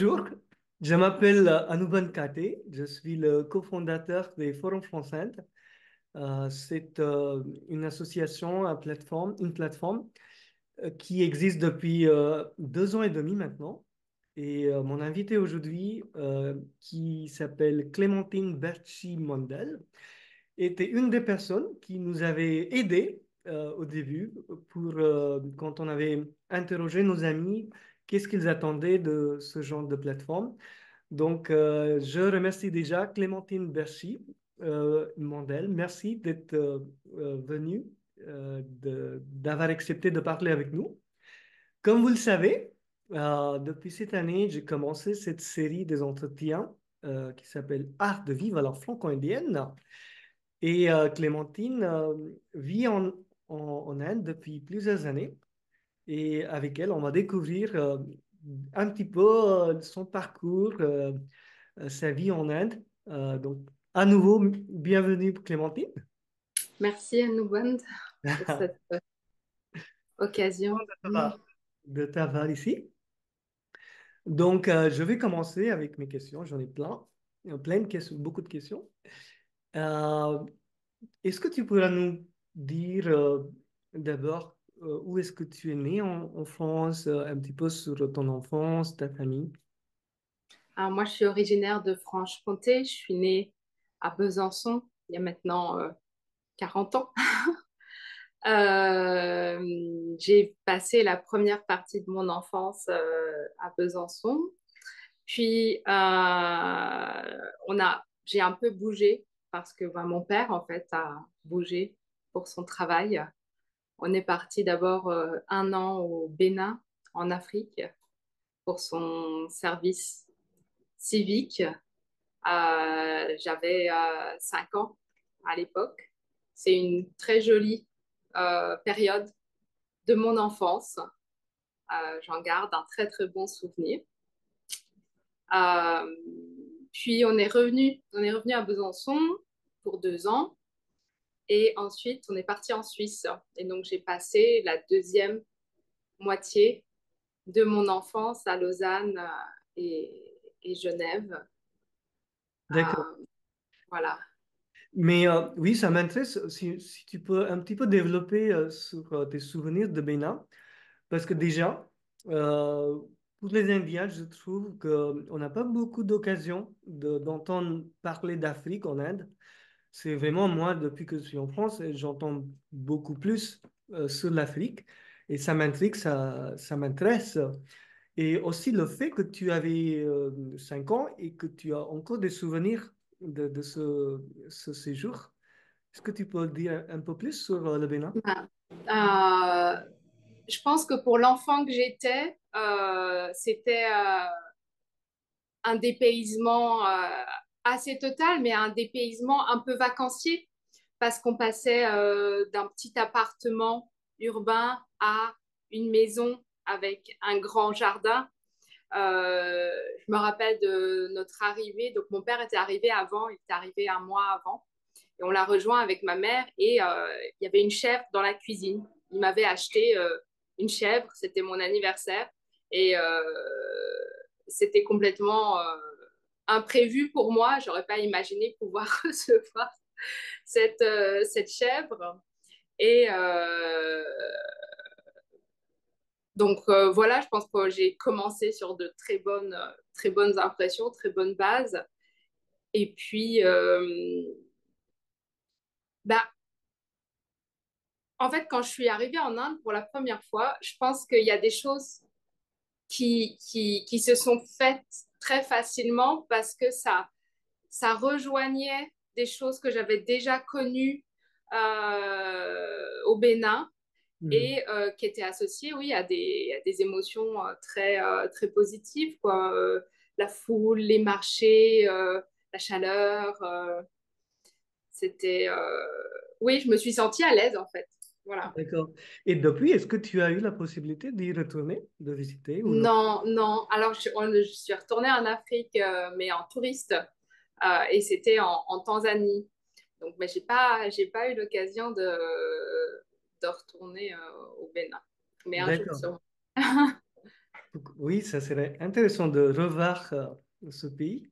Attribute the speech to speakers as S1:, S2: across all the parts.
S1: Bonjour, je m'appelle Anouban Kate, je suis le cofondateur des Forums français. C'est une association, une plateforme qui existe depuis 2 ans et demi maintenant. Et mon invité aujourd'hui, qui s'appelle Clémentine Berchi-Mondel, était une des personnes qui nous avait aidés au début quand on avait interrogé nos amis, qu'est-ce qu'ils attendaient de ce genre de plateforme. Donc, je remercie déjà Clémentine Berchy, Mondel. Merci d'être venue, d'avoir accepté de parler avec nous. Comme vous le savez, depuis cette année, j'ai commencé cette série des entretiens qui s'appelle Art de vivre à la franco-indienne. Et Clémentine vit en Inde depuis plusieurs années. Et avec elle, on va découvrir un petit peu son parcours, sa vie en Inde. Donc, à nouveau, bienvenue Clémentine.
S2: Merci Anouban pour cette occasion.
S1: De t'avoir ici. Donc, je vais commencer avec mes questions. J'en ai plein de questions, beaucoup de questions. Euh, Est-ce que tu pourras nous dire d'abord où est-ce que tu es né en France, un petit peu sur ton enfance, ta famille?
S2: Alors moi, je suis originaire de Franche-Comté. Je suis née à Besançon il y a maintenant 40 ans. Euh, j'ai passé la première partie de mon enfance à Besançon. Puis, j'ai un peu bougé parce que mon père, en fait, a bougé pour son travail. On est parti d'abord 1 an au Bénin, en Afrique, pour son service civique. J'avais 5 ans à l'époque. C'est une très jolie période de mon enfance. J'en garde un très très bon souvenir. Euh, Puis on est revenu à Besançon pour 2 ans et ensuite on est parti en Suisse. Et donc j'ai passé la deuxième moitié de mon enfance à Lausanne et Genève.
S1: D'accord.
S2: Euh, voilà.
S1: Mais oui, ça m'intéresse si tu peux un petit peu développer sur tes souvenirs de Bénin, parce que déjà, euh, pour les Indiens, je trouve qu'on n'a pas beaucoup d'occasions d'entendre parler d'Afrique en Inde. C'est vraiment moi, depuis que je suis en France, j'entends beaucoup plus sur l'Afrique et ça m'intrigue, ça m'intéresse. Et aussi le fait que tu avais 5 ans et que tu as encore des souvenirs de ce séjour. Est-ce que tu peux dire un peu plus sur le Bénin?
S2: Ben, je pense que pour l'enfant que j'étais, c'était un dépaysement assez total, mais un dépaysement un peu vacancier, parce qu'on passait d'un petit appartement urbain à une maison avec un grand jardin. Je me rappelle de notre arrivée. Donc, mon père était arrivé avant, il était arrivé un mois avant. Et on l'a rejoint avec ma mère et il y avait une chèvre dans la cuisine. Il m'avait acheté une chèvre, c'était mon anniversaire. Et c'était complètement imprévu pour moi. J'aurais pas imaginé pouvoir recevoir cette chèvre. Et donc voilà, je pense que j'ai commencé sur de très bonnes impressions, très bonnes bases. Et puis, bah, en fait, quand je suis arrivée en Inde pour la première fois, je pense qu'il y a des choses qui se sont faites très facilement parce que ça rejoignait des choses que j'avais déjà connues au Bénin
S1: Mhm.
S2: et qui étaient associées, oui, à des émotions très positives, quoi. La foule, les marchés, la chaleur. C'était... Oui, je me suis sentie à l'aise, en fait. Voilà.
S1: D'accord. Et depuis, est-ce que tu as eu la possibilité d'y retourner, de visiter ou non?
S2: Non, non. Alors, je suis retournée en Afrique, mais en touriste, et c'était en Tanzanie. Donc, mais j'ai pas eu l'occasion de retourner au Bénin. Mais un jour
S1: D'accord.
S2: sûrement.
S1: Oui, ça serait intéressant de revoir ce pays.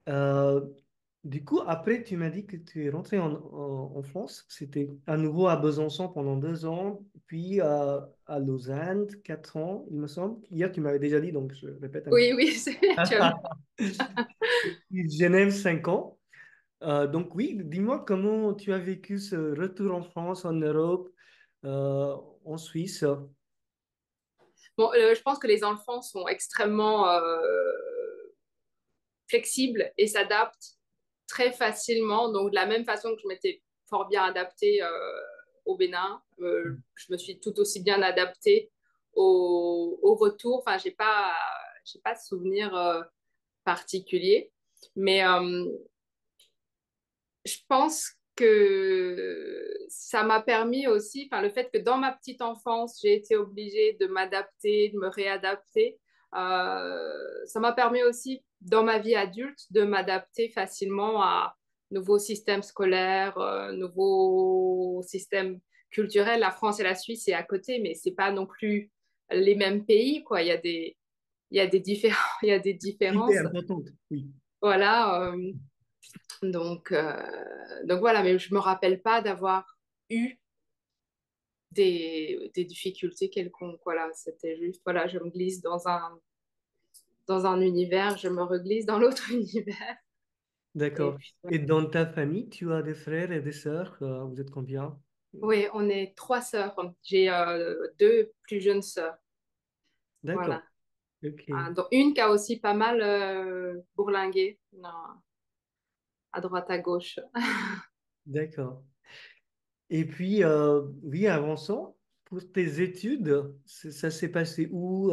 S1: Euh, du coup, après, tu m'as dit que tu es rentré en France. C'était à nouveau à Besançon pendant 2 ans, puis à Lausanne, 4 ans, il me semble. Hier, tu m'avais déjà dit, donc je répète un
S2: Oui,
S1: petit
S2: oui, tu as vu.
S1: peu. Puis Genève, 5 ans. Donc oui, dis-moi comment tu as vécu ce retour en France, en Europe, euh, en Suisse.
S2: Bon, je pense que les enfants sont extrêmement flexibles et s'adaptent très facilement. Donc, de la même façon que je m'étais fort bien adaptée au Bénin, je me suis tout aussi bien adaptée au retour. Enfin, j'ai pas de souvenir particulier. Mais je pense que ça m'a permis aussi, enfin, le fait que dans ma petite enfance, j'ai été obligée de m'adapter, de me réadapter, ça m'a permis aussi, dans ma vie adulte, de m'adapter facilement à nouveaux systèmes scolaires, nouveaux systèmes culturels. La France et la Suisse, c'est à côté, mais c'est pas non plus les mêmes pays, quoi. Il y a des il y a des
S1: Idée
S2: différences.
S1: importante, oui.
S2: Voilà. Donc voilà, mais je me rappelle pas d'avoir eu des difficultés quelconques. Voilà, c'était juste, voilà, je me glisse dans un univers, je me reglisse dans l'autre univers. Et
S1: D'accord.
S2: puis, voilà.
S1: Et dans ta famille, tu as des frères et des sœurs, vous êtes combien?
S2: Oui, on est trois sœurs. J'ai deux plus jeunes sœurs.
S1: D'accord.
S2: Voilà.
S1: Ok.
S2: Ah, dont une qui a aussi pas mal bourlingué non, à droite, à gauche.
S1: D'accord. Et puis, oui, avançons. Pour tes études, ça s'est passé où?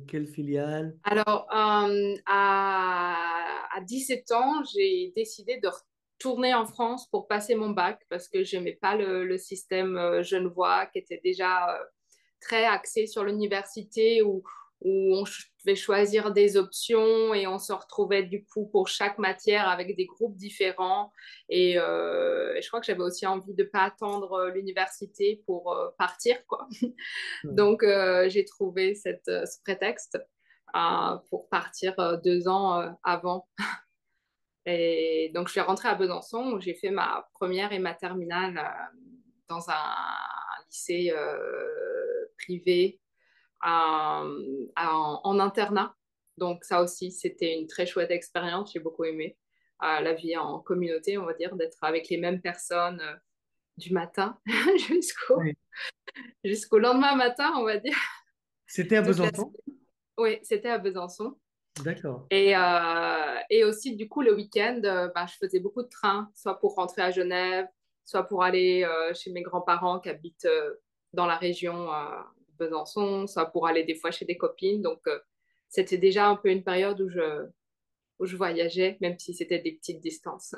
S1: Quelle filiale?
S2: Alors, à 17 ans, j'ai décidé de retourner en France pour passer mon bac parce que j'aimais pas le système genevois qui était déjà très axé sur l'université où on devait choisir des options et on se retrouvait du coup pour chaque matière avec des groupes différents. Et je crois que j'avais aussi envie de pas attendre l'université pour partir, quoi.
S1: Ouais.
S2: Donc, j'ai trouvé ce prétexte pour partir 2 ans avant. Et donc, je suis rentrée à Besançon où j'ai fait ma première et ma terminale dans un lycée privé en internat. Donc, ça aussi, c'était une très chouette expérience. J'ai beaucoup aimé la vie en communauté, on va dire, d'être avec les mêmes personnes du matin jusqu'au
S1: Ouais.
S2: jusqu'au lendemain matin, on va dire,
S1: C'était à
S2: toute la
S1: Besançon?
S2: semaine. Oui, c'était à Besançon.
S1: D'accord.
S2: Et aussi, du coup, le week-end, bah, je faisais beaucoup de trains, soit pour rentrer à Genève, soit pour aller chez mes grands-parents qui habitent dans la région de Besançon, soit pour aller des fois chez des copines. Donc, c'était déjà un peu une période où je voyageais, même si c'était des petites distances.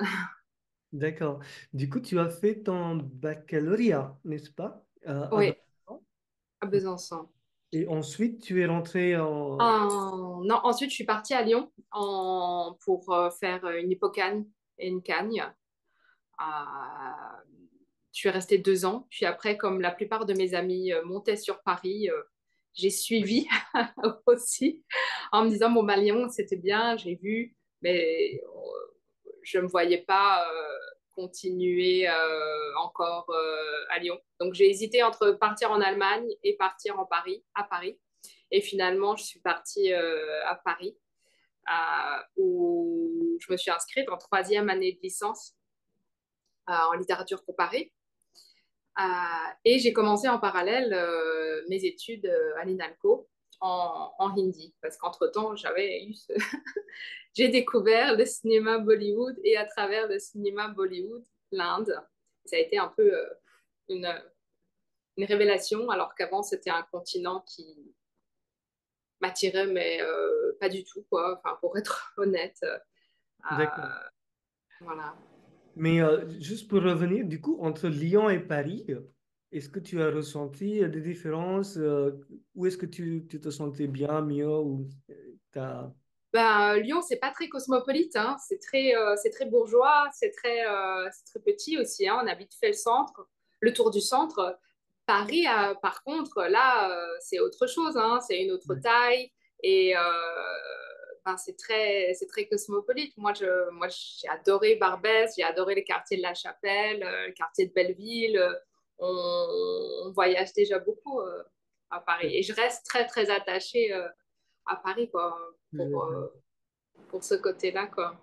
S1: D'accord. Du coup, tu as fait ton baccalauréat, n'est-ce pas? À
S2: Oui,
S1: Besançon.
S2: à Besançon.
S1: Et ensuite, tu es rentré en...
S2: Non, ensuite, je suis partie à Lyon pour faire une hypocagne et une cagne. Je suis restée 2 ans. Puis après, comme la plupart de mes amis montaient sur Paris, j'ai suivi aussi en me disant, bon, bah, Lyon, c'était bien, j'ai vu, mais je ne me voyais pas continuer encore à Lyon. Donc, j'ai hésité entre partir en Allemagne et partir à Paris. Et finalement, je suis partie à Paris, où je me suis inscrite en troisième année de licence en littérature comparée. Et j'ai commencé en parallèle mes études à l'INALCO en hindi, parce qu'entre-temps, j'ai découvert le cinéma Bollywood et à travers le cinéma Bollywood, l'Inde. Ça a été un peu une, une révélation, alors qu'avant, c'était un continent qui m'attirait, mais pas du tout, quoi. Enfin, pour être honnête.
S1: D'accord.
S2: Voilà.
S1: Mais juste pour revenir, du coup, entre Lyon et Paris, est-ce que tu as ressenti des différences? Ou est-ce que tu te sentais bien, mieux? Ou t'as...
S2: Ben, Lyon, c'est pas très cosmopolite, hein. C'est très bourgeois, c'est très petit aussi, hein. On a vite fait le centre, le tour du centre. Paris, par contre, là, c'est autre chose, hein, c'est une autre
S1: Ouais,
S2: taille et ben, c'est très cosmopolite. Moi, j'ai adoré Barbès, j'ai adoré les quartiers de La Chapelle, le quartier de Belleville. On voyage déjà beaucoup à Paris et je reste très, très attachée à Paris, quoi, pour ce côté-là, quoi.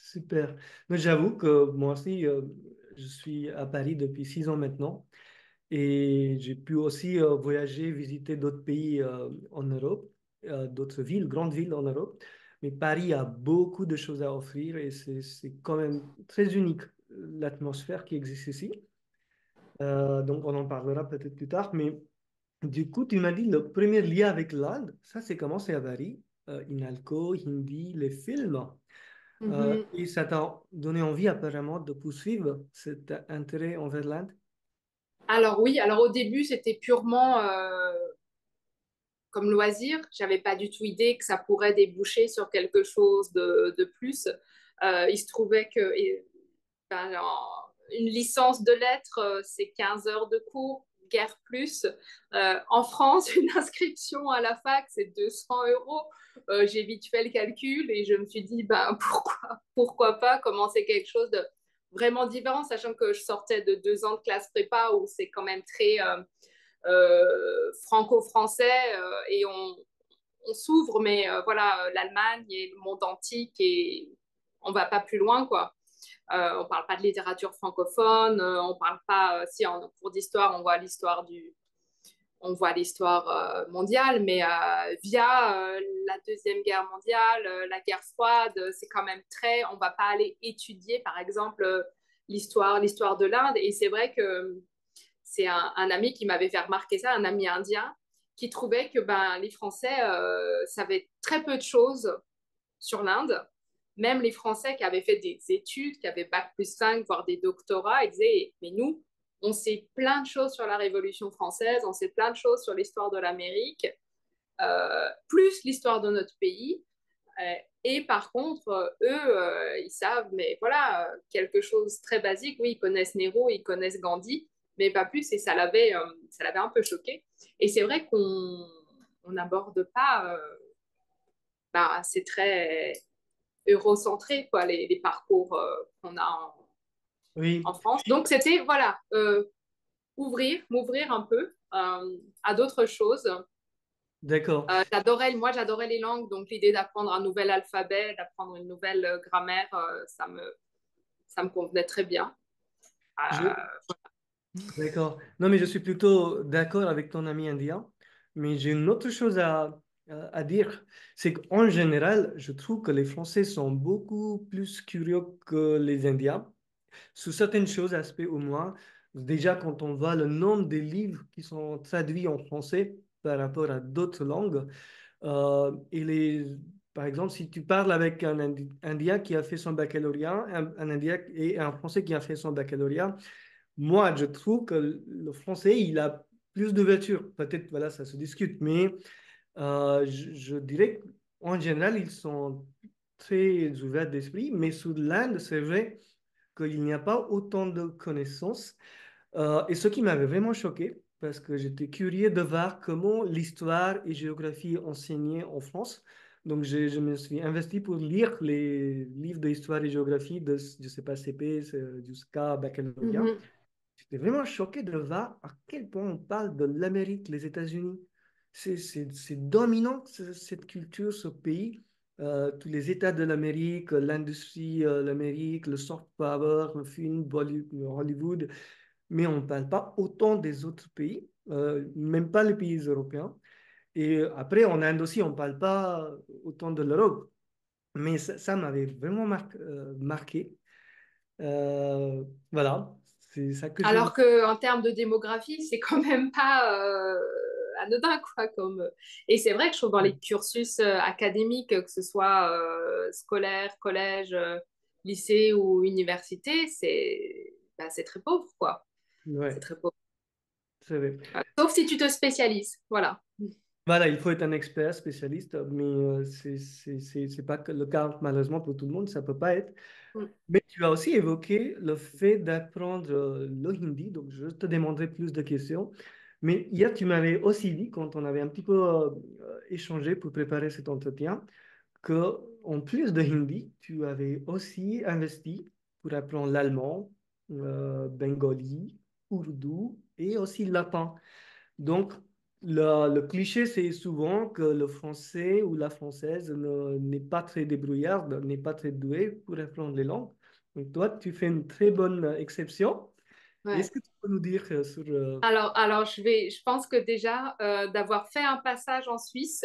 S1: super. Mais j'avoue que moi aussi, je suis à Paris depuis 6 ans maintenant. Et j'ai pu aussi voyager, visiter d'autres pays en Europe, d'autres villes, grandes villes en Europe. Mais Paris a beaucoup de choses à offrir et c'est quand même très unique, l'atmosphère qui existe ici. Donc on en parlera peut-être plus tard. Mais du coup, tu m'as dit le premier lien avec l'Inde, ça c'est comment c'est à Paris. Inalco, Hindi, les films.
S2: Mhm.
S1: Et ça t'a donné envie apparemment de poursuivre cet intérêt envers l'Inde.
S2: Alors oui, alors au début, c'était purement comme loisir. J'avais pas du tout idée que ça pourrait déboucher sur quelque chose de plus. Il se trouvait que ben, une licence de lettres, c'est 15 heures de cours, guère plus. En France, une inscription à la fac, c'est 200 euros. J'ai vite fait le calcul et je me suis dit, ben, pourquoi pas commencer quelque chose de vraiment différent, sachant que je sortais de 2 ans de classe prépa où c'est quand même très franco-français et on s'ouvre, mais voilà, l'Allemagne et le monde antique et on va pas plus loin, quoi. On parle pas de littérature francophone, on parle pas, si en cours d'histoire, on voit l'histoire mondiale, mais via la Deuxième Guerre mondiale, la guerre froide, c'est quand même très, on va pas aller étudier, par exemple, l'histoire de l'Inde. Et c'est vrai que c'est un ami qui m'avait fait remarquer ça, un ami indien, qui trouvait que ben, les Français savaient très peu de choses sur l'Inde. Même les Français qui avaient fait des études, qui avaient bac+5, voire des doctorats, ils disaient, mais nous, on sait plein de choses sur la Révolution française, on sait plein de choses sur l'histoire de l'Amérique, plus l'histoire de notre pays. Et par contre, eux, ils savent, mais voilà, quelque chose de très basique. Oui, ils connaissent Nehru, ils connaissent Gandhi, mais pas plus. Et ça l'avait un peu choqué. Et c'est vrai qu'on n'aborde pas, bah, c'est très eurocentré, quoi, les parcours qu'on a en
S1: Oui,
S2: France. Donc, c'était, voilà, m'ouvrir un peu à d'autres choses.
S1: d'accord.
S2: J'adorais les langues, donc l'idée d'apprendre un nouvel alphabet, d'apprendre une nouvelle grammaire, ça me convenait très bien.
S1: Je, d'accord. Non, mais je suis plutôt d'accord avec ton ami indien. Mais j'ai une autre chose à dire. C'est qu'en général, je trouve que les Français sont beaucoup plus curieux que les Indiens. Sous certaines choses, aspects au moins. Déjà, quand on voit le nombre de livres qui sont traduits en français par rapport à d'autres langues, et par exemple, si tu parles avec un Indien qui a fait son baccalauréat, un Indien et un Français qui a fait son baccalauréat, moi, je trouve que le Français, il a plus d'ouverture. Peut-être, voilà, ça se discute, mais je dirais qu'en général, ils sont très ouverts d'esprit, mais sous l'Inde, c'est vrai qu'il n'y a pas autant de connaissances. Et ce qui m'avait vraiment choqué, parce que j'étais curieux de voir comment l'histoire et géographie enseignaient en France. Donc, je me suis investi pour lire les livres d'histoire et géographie de, je sais pas, CP jusqu'à baccalauréat.
S2: Mhm.
S1: J'étais vraiment choqué de voir à quel point on parle de l'Amérique, les États-Unis. C'est dominant, cette culture, ce pays. Tous les États de l'Amérique, l'industrie, l'Amérique, le soft power, le film, Hollywood, mais on ne parle pas autant des autres pays, même pas les pays européens. Et après, en Inde aussi, on ne parle pas autant de l'Europe. Mais ça m'avait vraiment marqué. Voilà, c'est ça que je voulais.
S2: Alors qu'en termes de démographie, c'est quand même pas anodin, quoi. Et c'est vrai que je trouve dans les cursus académiques, que ce soit scolaire, collège, lycée ou université, c'est très pauvre, quoi. C'est
S1: Ouais,
S2: très pauvre.
S1: c'est vrai.
S2: Sauf si tu te spécialises, voilà.
S1: Voilà, il faut être un expert, spécialiste, mais c'est pas que le cas malheureusement pour tout le monde, ça peut pas être.
S2: Mm.
S1: Mais tu as aussi évoqué le fait d'apprendre le hindi, donc je te demanderai plus de questions. Mais hier, tu m'avais aussi dit, quand on avait un petit peu échangé pour préparer cet entretien, que en plus de hindi, tu avais aussi investi pour apprendre l'allemand, bengali, ourdou et aussi le lapin. Donc, le cliché, c'est souvent que le français ou la française n'est pas très débrouillarde, n'est pas très doué pour apprendre les langues. Donc, toi, tu fais une très bonne exception.
S2: Ouais.
S1: Est-ce que tu peux nous dire sur...
S2: Alors je pense que déjà, d'avoir fait un passage en Suisse,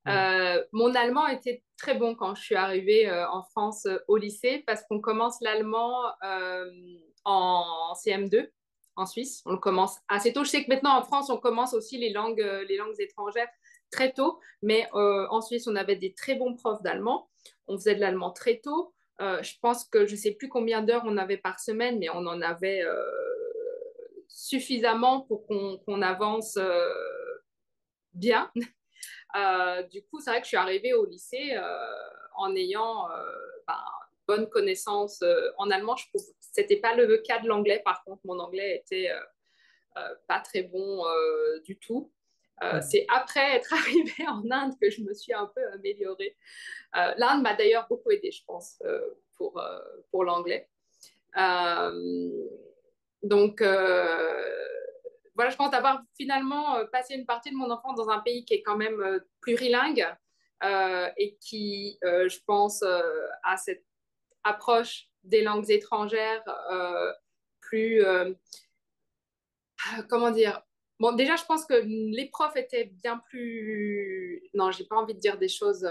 S1: ouais.
S2: mon allemand était très bon quand je suis arrivée en France au lycée parce qu'on commence l'allemand en CM2 en Suisse. On le commence assez tôt. Je sais que maintenant en France, on commence aussi les langues étrangères très tôt, mais en Suisse, on avait des très bons profs d'allemand. On faisait de l'allemand très tôt. Je pense que je ne sais plus combien d'heures on avait par semaine, mais on en avait suffisamment pour qu'on avance bien. Du coup, c'est vrai que je suis arrivée au lycée en ayant ben, bonne connaissance en allemand. Je trouve c'était pas le cas de l'anglais. Par contre, mon anglais était pas très bon du tout.
S1: Mm.
S2: C'est après être arrivée en Inde que je me suis un peu améliorée. L'Inde m'a d'ailleurs beaucoup aidée, je pense, pour l'anglais. Euh, donc, voilà, je pense d'avoir finalement passé une partie de mon enfance dans un pays qui est quand même plurilingue et qui, je pense, a cette approche des langues étrangères plus, comment dire, bon, déjà, je pense que les profs étaient bien plus, non, j'ai pas envie de dire des choses,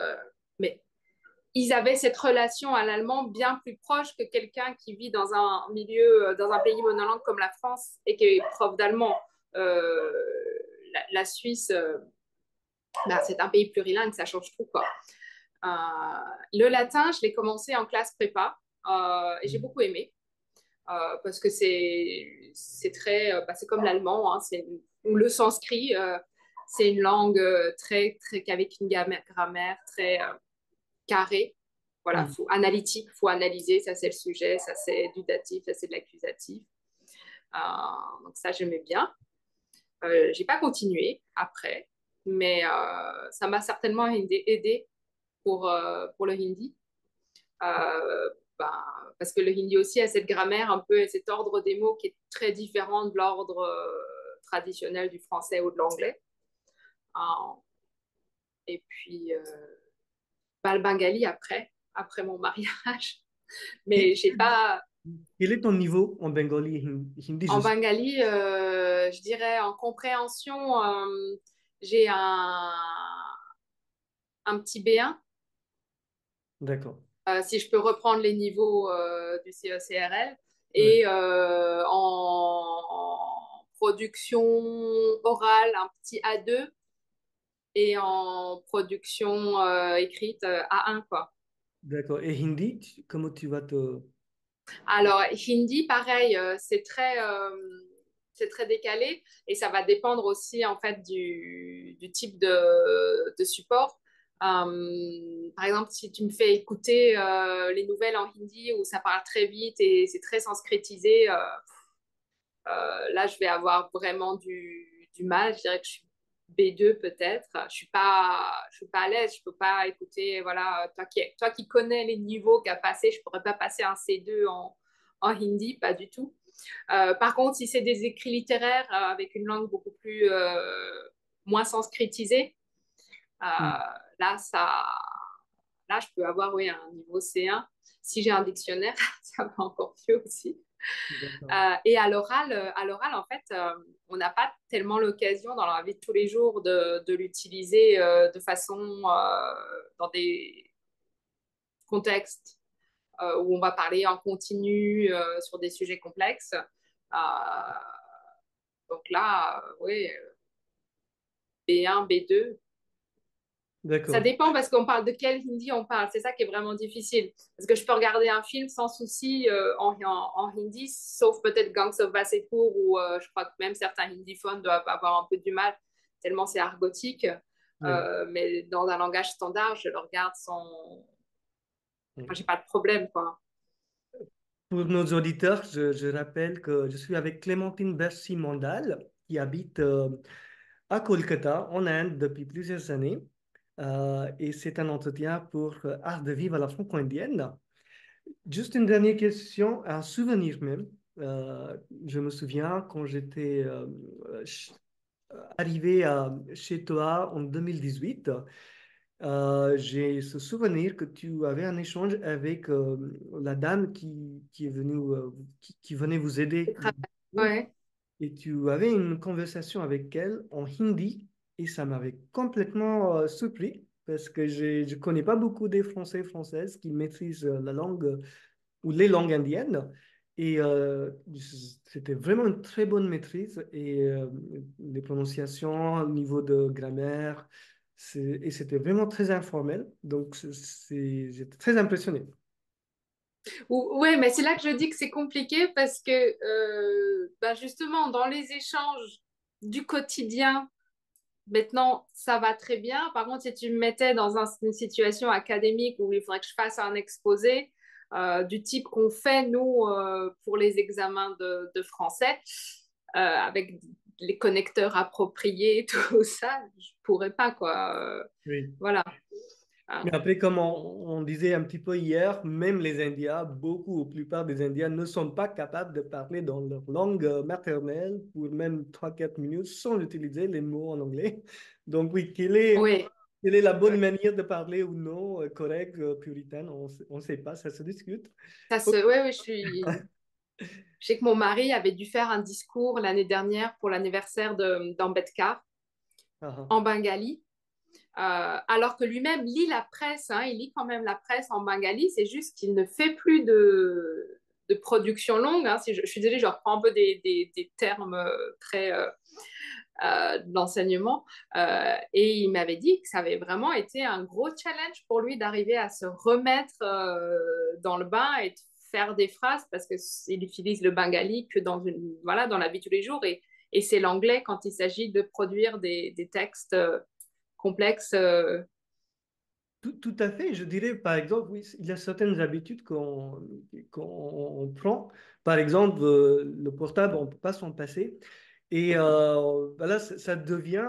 S2: mais ils avaient cette relation à l'allemand bien plus proche que quelqu'un qui vit dans un milieu, dans un pays monolingue comme la France et qui est prof d'allemand. Euh, la Suisse, bah, c'est un pays plurilingue, ça change tout, quoi. Euh, le latin, je l'ai commencé en classe prépa et j'ai beaucoup aimé parce que c'est très, bah, c'est comme l'allemand, hein, ou le sanskrit, c'est une langue très, très, avec une grammaire très carré. Voilà,
S1: Mm.
S2: faut analytique, faut analyser, ça c'est le sujet, ça c'est du datif, ça c'est de l'accusatif. Donc ça j'aimais bien. J'ai pas continué après, mais ça m'a certainement aidé pour le hindi. Ben, parce que le hindi aussi a cette grammaire un peu, et cet ordre des mots qui est très différent de l'ordre traditionnel du français ou de l'anglais. Euh, et puis, ben, le bengali après mon mariage.
S1: Et
S2: Mais j'ai pas,
S1: quel est ton niveau en bengali et hindi?
S2: en bengali, je dirais en compréhension, j'ai un petit B1.
S1: D'accord.
S2: Si je peux reprendre les niveaux du CECRL.
S1: Ouais.
S2: Et en production orale, un petit A2. Et en production écrite, A1, quoi.
S1: D'accord. Et hindi, comment tu vas te...
S2: Alors, hindi, pareil, c'est très décalé et ça va dépendre aussi en fait du type de support. Par exemple, si tu me fais écouter les nouvelles en hindi où ça parle très vite et c'est très sanskritisé, là, je vais avoir vraiment du mal. Je dirais que je suis B2 peut-être. Je suis pas à l'aise. Je peux pas écouter. Voilà, toi qui connais les niveaux qu'a passé, je pourrais pas passer un C2 en hindi, pas du tout. Par contre, si c'est des écrits littéraires avec une langue beaucoup plus moins sanskritisée,
S1: Mm.
S2: là, là, je peux avoir oui, un niveau C1. Si j'ai un dictionnaire, ça va encore mieux aussi.
S1: D'accord.
S2: Et à l'oral, en fait, on n'a pas tellement l'occasion dans la vie de tous les jours de l'utiliser de façon dans des contextes où on va parler en continu sur des sujets complexes. Donc là, oui, B1, B2. Ça
S1: D'accord.
S2: dépend parce qu'on parle de quel hindi on parle. C'est ça qui est vraiment difficile. Parce que je peux regarder un film sans souci en hindi, sauf peut-être Gangs of Wasseypur où je crois que même certains hindiphones doivent avoir un peu du mal, tellement c'est argotique.
S1: Oui.
S2: Mais dans un langage standard, je le regarde sans... Enfin, j'ai pas de problème, quoi.
S1: Pour nos auditeurs, je rappelle que je suis avec Clémentine Bercy-Mandal, qui habite à Kolkata, en Inde, depuis plusieurs années. Et c'est un entretien pour Art de vivre à la franco-indienne. Juste une dernière question, un souvenir même. Je me souviens quand j'étais arrivé chez toi en 2018, j'ai ce souvenir que tu avais un échange avec la dame qui est venue, qui venait vous aider.
S2: Ouais.
S1: Et tu avais une conversation avec elle en hindi et ça m'avait complètement surpris parce que je ne connais pas beaucoup des Français et Françaises qui maîtrisent la langue ou les langues indiennes. Et c'était vraiment une très bonne maîtrise et les prononciations au niveau de grammaire, et c'était vraiment très informel. Donc, j'étais très impressionné.
S2: Ouais, mais c'est là que je dis que c'est compliqué parce que bah justement, dans les échanges du quotidien, maintenant, ça va très bien. Par contre, si tu me mettais dans une situation académique où il faudrait que je fasse un exposé du type qu'on fait, nous, pour les examens de français, avec les connecteurs appropriés, tout ça, je pourrais pas, quoi.
S1: Oui.
S2: Voilà.
S1: Mais après, comme on disait un petit peu hier, même les Indiens, beaucoup ou plupart des Indiens ne sont pas capables de parler dans leur langue maternelle pour même 3 4 minutes sans utiliser les mots en anglais. Donc oui,
S2: Oui,
S1: quelle est la bonne manière de parler ou non, correcte, puritaine, on ne sait pas, ça se discute. Ok.
S2: ouais, ouais, je sais que mon mari avait dû faire un discours l'année dernière pour l'anniversaire d'Ambedkar
S1: Ah, ah.
S2: en bengali. Alors que lui-même lit la presse, hein, il lit quand même la presse en bengali, c'est juste qu'il ne fait plus de production longue. Hein. Si je suis désolée, je reprends un peu des termes très de l'enseignement. Et il m'avait dit que ça avait vraiment été un gros challenge pour lui d'arriver à se remettre dans le bain et de faire des phrases parce qu'il utilise le bengali que voilà, dans la vie de tous les jours. Et c'est l'anglais quand il s'agit de produire des textes complexe.
S1: Tout à fait, je dirais par exemple, oui, il y a certaines habitudes qu'on prend. Par exemple, le portable, on ne peut pas s'en passer. Et voilà, ça devient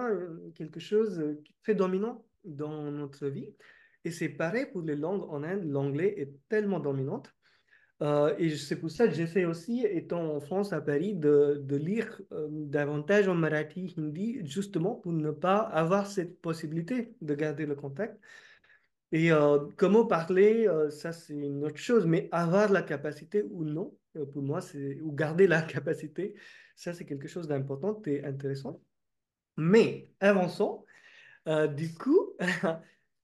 S1: quelque chose qui est très dominant dans notre vie. Et c'est pareil pour les langues en Inde, l'anglais est tellement dominante. Et c'est pour ça que j'essaie aussi, étant en France, à Paris, de lire davantage en marathi, hindi, justement pour ne pas avoir cette possibilité de garder le contact. Et comment parler, ça c'est une autre chose, mais avoir la capacité ou non, pour moi, ou garder la capacité, ça c'est quelque chose d'important et intéressant. Mais avançons, du coup,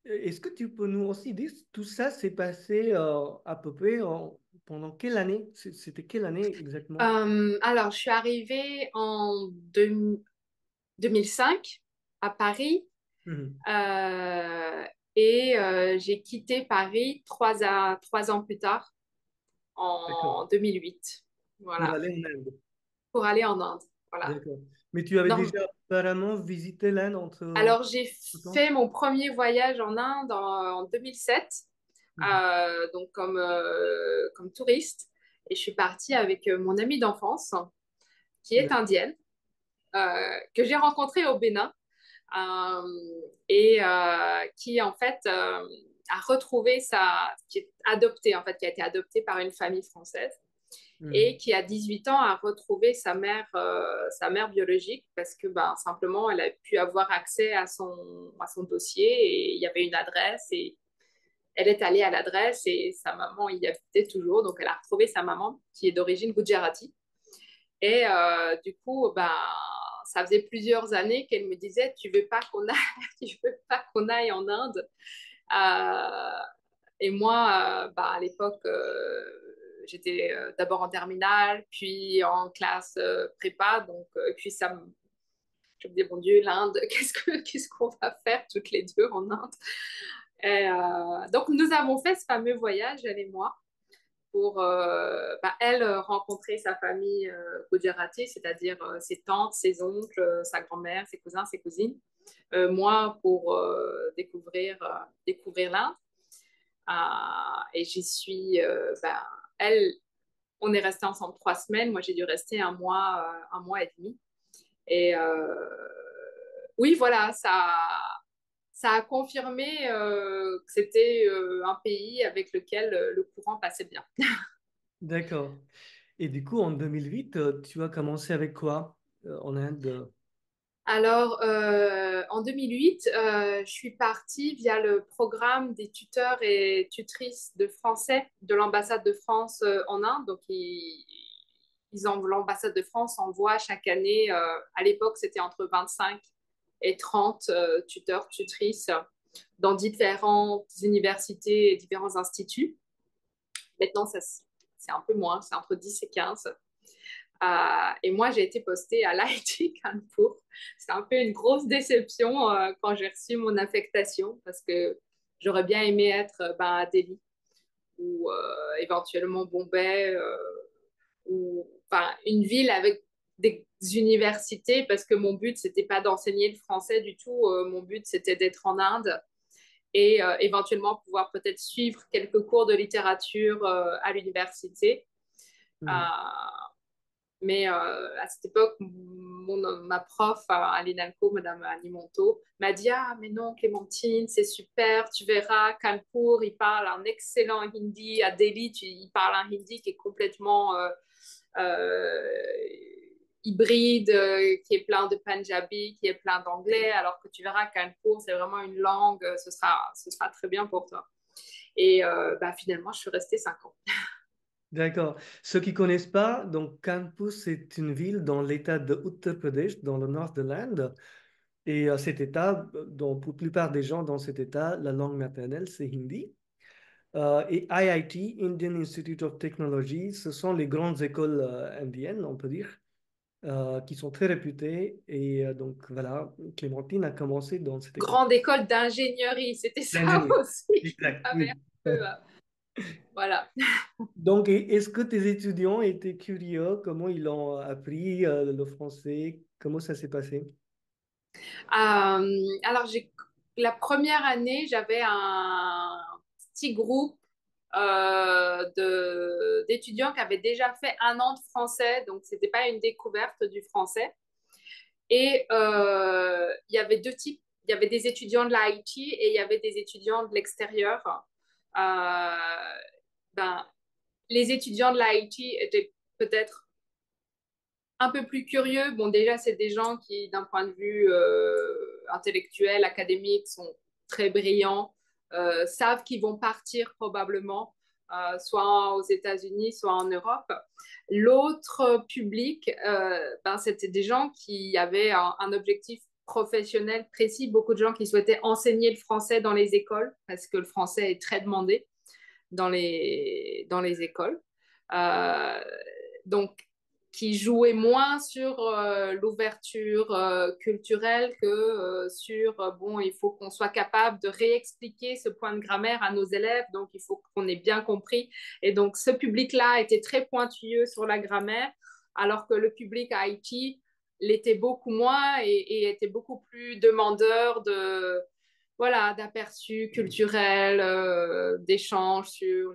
S1: est-ce que tu peux nous aussi dire, tout ça s'est passé à peu près pendant quelle année? C'était quelle année exactement?
S2: Alors, je suis arrivée en 2005 à Paris
S1: Mhm.
S2: euh, et j'ai quitté Paris 3 ans plus tard,
S1: D'accord.
S2: en 2008.
S1: Pour
S2: Voilà,
S1: aller en Inde.
S2: pour aller en Inde. Voilà.
S1: D'accord. Mais tu avais
S2: Non.
S1: déjà apparemment visité l'Inde
S2: Alors, j'ai
S1: entre temps?
S2: fait mon premier voyage en Inde en 2007,
S1: Mhm.
S2: donc comme touriste. Et je suis partie avec mon amie d'enfance, qui est
S1: D'accord.
S2: indienne, que j'ai rencontrée au Bénin euh, et qui en fait a retrouvé qui est adoptée en fait, qui a été adoptée par une famille française et
S1: Mhm.
S2: qui à 18 ans a retrouvé sa mère biologique parce que ben, simplement elle a pu avoir accès à son dossier et il y avait une adresse et elle est allée à l'adresse et sa maman y habitait toujours, donc elle a retrouvé sa maman qui est d'origine gujarati. Et du coup, ben, ça faisait plusieurs années qu'elle me disait, tu veux pas qu'on aille, tu veux pas qu'on aille en Inde. Euh, et moi, bah, à l'époque, j'étais d'abord en terminale, puis en classe prépa, donc puis je me disais, bon Dieu, l'Inde, qu'est-ce qu'on va faire toutes les deux en Inde? Et, donc nous avons fait ce fameux voyage, elle et moi pour bah, elle rencontrer sa famille Gujarati, c'est-à-dire ses tantes, ses oncles, sa grand-mère, ses cousins, ses cousines. moi pour découvrir l'Inde. Et j'y suis, elle, on est resté ensemble 3 semaines. Moi, j'ai dû rester un mois et demi. Et oui, voilà, ça a confirmé que c'était un pays avec lequel le courant passait bien.
S1: D'accord. Et du coup, en 2008, tu as commencé avec quoi en Inde?
S2: Alors, en 2008, je suis partie via le programme des tuteurs et tutrices de français de l'ambassade de France en Inde. Donc, l'ambassade de France envoie chaque année, à l'époque, c'était entre 25 et 30 tuteurs, tutrices dans différentes universités et différents instituts. Maintenant, c'est un peu moins, c'est entre 10 et 15. Et moi, j'ai été postée à l'IT Kanpur. C'est un peu une grosse déception quand j'ai reçu mon affectation parce que j'aurais bien aimé être à Delhi ou éventuellement Bombay ou une ville avec des universités parce que mon but, c'était pas d'enseigner le français du tout. Mon but, c'était d'être en Inde et éventuellement pouvoir peut-être suivre quelques cours de littérature à l'université. Euh,
S1: Hmm.
S2: mais à cette époque, ma prof à l'INALCO, Madame Alimonto, m'a dit: Ah, mais non, Clémentine, c'est super, tu verras, Kanpur, il parle un excellent hindi. À Delhi, il parle un hindi qui est complètement euh, hybride, qui est plein de Punjabi, qui est plein d'anglais, alors que tu verras, Kanpur, c'est vraiment une langue, ce sera très bien pour toi. Et finalement, je suis restée 5 ans.
S1: D'accord. Ceux qui connaissent pas, donc Kanpur, c'est une ville dans l'état de Uttar Pradesh, dans le nord de l'Inde. Et cet état, donc pour la plupart des gens dans cet état, la langue maternelle, c'est hindi. Et IIT, Indian Institute of Technology, ce sont les grandes écoles indiennes, on peut dire, qui sont très réputées. Et donc voilà, Clémentine a commencé dans cette école.
S2: Grande école d'ingénierie, c'était ça
S1: L'ingénieur.
S2: aussi.
S1: Exact,
S2: J'avais un
S1: oui.
S2: peu, voilà.
S1: Donc, est-ce que tes étudiants étaient curieux? Comment ils ont appris le français? Comment ça s'est passé?
S2: Alors, la première année, j'avais un petit groupe d'étudiants qui avaient déjà fait 1 an de français, donc c'était pas une découverte du français. Et il y avait deux types. Il y avait des étudiants de l'IT et il y avait des étudiants de l'extérieur. Euh, ben, les étudiants de l'IT étaient peut-être un peu plus curieux. Bon, déjà, c'est des gens qui, d'un point de vue intellectuel, académique, sont très brillants, savent qu'ils vont partir probablement, soit aux États-Unis, soit en Europe. L'autre public, c'était des gens qui avaient un objectif professionnel précis, beaucoup de gens qui souhaitaient enseigner le français dans les écoles, parce que le français est très demandé dans les écoles. Euh, donc, qui jouait moins sur l'ouverture culturelle que sur, bon, il faut qu'on soit capable de réexpliquer ce point de grammaire à nos élèves, donc il faut qu'on ait bien compris. Et donc, ce public-là était très pointilleux sur la grammaire, alors que le public IT l'était beaucoup moins et était beaucoup plus demandeur de, voilà, d'aperçus culturels, d'échanges sur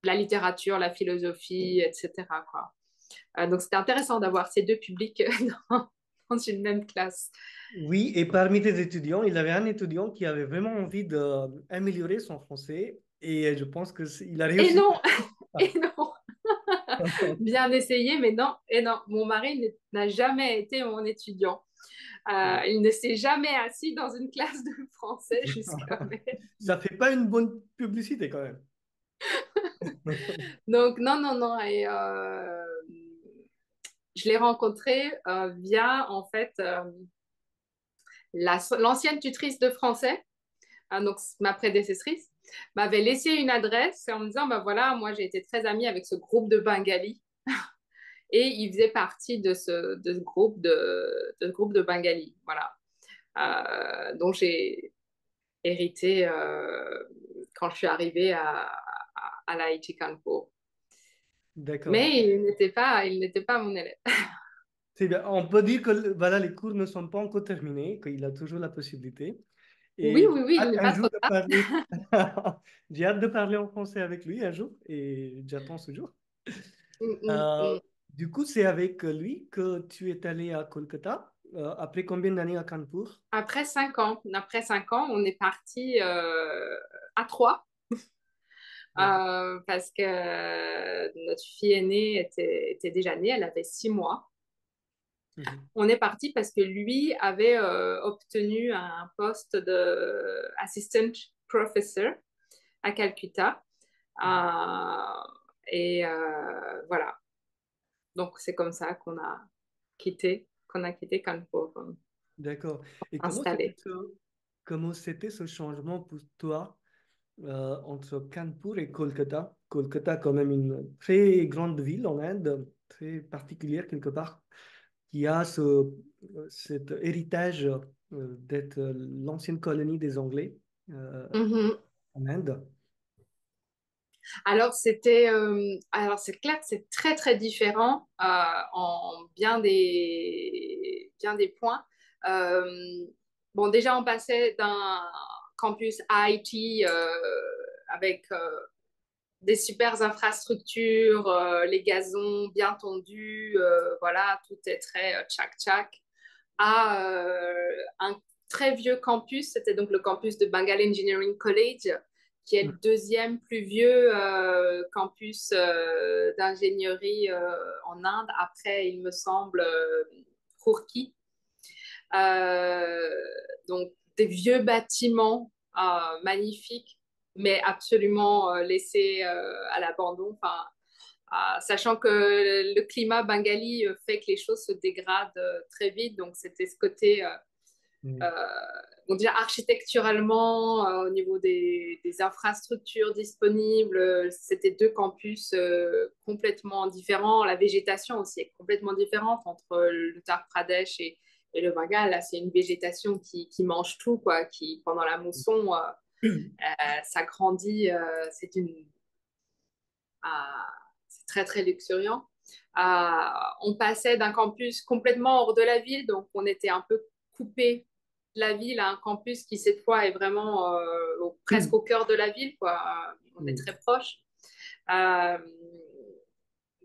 S2: la littérature, la philosophie, etc., quoi. Donc, c'était intéressant d'avoir ces deux publics dans une même classe.
S1: Oui, et parmi tes étudiants, il y avait un étudiant qui avait vraiment envie d'améliorer son français et je pense qu'il a
S2: Et
S1: réussi.
S2: non, et non, bien essayé, mais non, et non, mon mari n'a jamais été mon étudiant. Il ne s'est jamais assis dans une classe de français jusqu'à maintenant.
S1: Ça fait pas une bonne publicité quand même.
S2: Donc, non, non, non. Et je l'ai rencontré via, en fait, l'ancienne tutrice de français, hein, donc ma prédécessrice, m'avait laissé une adresse en me disant, bah voilà, moi j'ai été très amie avec ce groupe de Bengali et il faisait partie de ce groupe de Bengali, voilà, dont j'ai hérité quand je suis arrivée à l'IT Kanpur.
S1: D'accord.
S2: Mais il n'était pas mon élève.
S1: C'est bien. On peut dire que voilà, les cours ne sont pas encore terminés, qu'il a toujours la possibilité.
S2: Oui,
S1: Et
S2: oui, oui, il n'est
S1: un
S2: pas
S1: jour
S2: trop
S1: de
S2: tard.
S1: parler. J'ai hâte de parler en français avec lui un jour et j'attends ce jour.
S2: Mm, mm,
S1: Euh,
S2: mm.
S1: du coup, c'est avec lui que tu es allé à Kolkata. Après combien d'années à Kanpur?
S2: Après 5 ans, on est parti à trois
S1: D'accord.
S2: parce que notre fille aînée était déjà née, elle avait 6 mois.
S1: Mhm.
S2: On est parti parce que lui avait obtenu un poste de assistant professor à Calcutta.
S1: Mhm.
S2: Euh, et voilà. Donc c'est comme ça qu'on a quitté Kanpur
S1: D'accord. Et
S2: installé.
S1: comment c'était ce changement pour toi entre Kanpur et Kolkata? Kolkata, quand même une très grande ville en Inde, très particulière quelque part, qui a cet héritage d'être l'ancienne colonie des Anglais
S2: Mhm.
S1: en Inde.
S2: Alors c'est clair que c'est très très différent en bien des points. Euh, bon, déjà on passait d'un campus IT avec des super infrastructures, les gazons bien tendus, voilà, tout est très tchac-tchac, à un très vieux campus, c'était donc le campus de Bengal Engineering College, qui est le deuxième plus vieux campus d'ingénierie en Inde, après, il me semble, Roorkee. Euh, donc, des vieux bâtiments magnifiques, mais absolument laissés à l'abandon. Enfin, sachant que le climat bengali fait que les choses se dégradent très vite. Donc, c'était ce côté,
S1: Mm.
S2: euh, on dirait architecturalement, au niveau des infrastructures disponibles, c'était deux campus complètement différents. La végétation aussi est complètement différente entre l'Uttar Pradesh et le Bengale. Là, c'est une végétation qui mange tout, quoi, qui, pendant la mousson, ça grandit. Euh, c'est très, très luxuriant. On passait d'un campus complètement hors de la ville, donc on était un peu coupé de la ville à un campus qui, cette fois, est vraiment presque au cœur de la ville, quoi. On est
S1: Mm.
S2: très proche. Euh,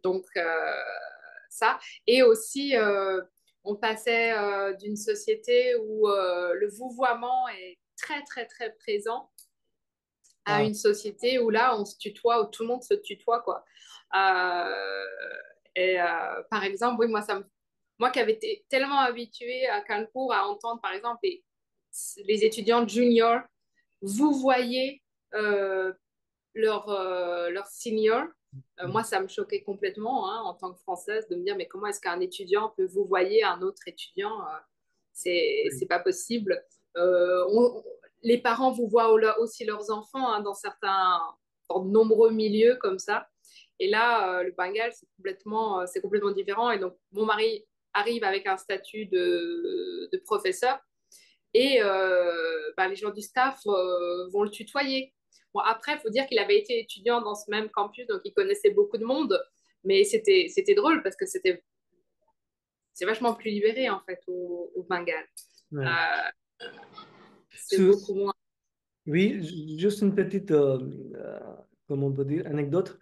S2: donc, ça. Et aussi, on passait d'une société où le vouvoiement est très, très, très présent à
S1: Ah,
S2: une société où là, on se tutoie, où tout le monde se tutoie, quoi. Euh, Par exemple, oui, moi qui avais été tellement habituée à Kanpur à entendre, par exemple, les étudiants juniors, vous voyez leur senior. Moi,
S1: mm.
S2: ça me choquait complètement hein, en tant que Française de me dire, mais comment est-ce qu'un étudiant peut vous voyer un autre étudiant c'est
S1: Oui.
S2: pas possible. Euh, on- les parents vous voient aussi leurs enfants hein, dans de nombreux milieux comme ça. Et là, le Bengale, c'est complètement différent. Et donc, mon mari arrive avec un statut de professeur et bah, les gens du staff vont le tutoyer. Bon, après, il faut dire qu'il avait été étudiant dans ce même campus, donc il connaissait beaucoup de monde, mais c'était drôle parce que c'est vachement plus libéré en fait au Bengale.
S1: Ouais.
S2: Euh, c'est
S1: Sous-
S2: beaucoup moins.
S1: oui, juste une petite, comment on peut dire, anecdote.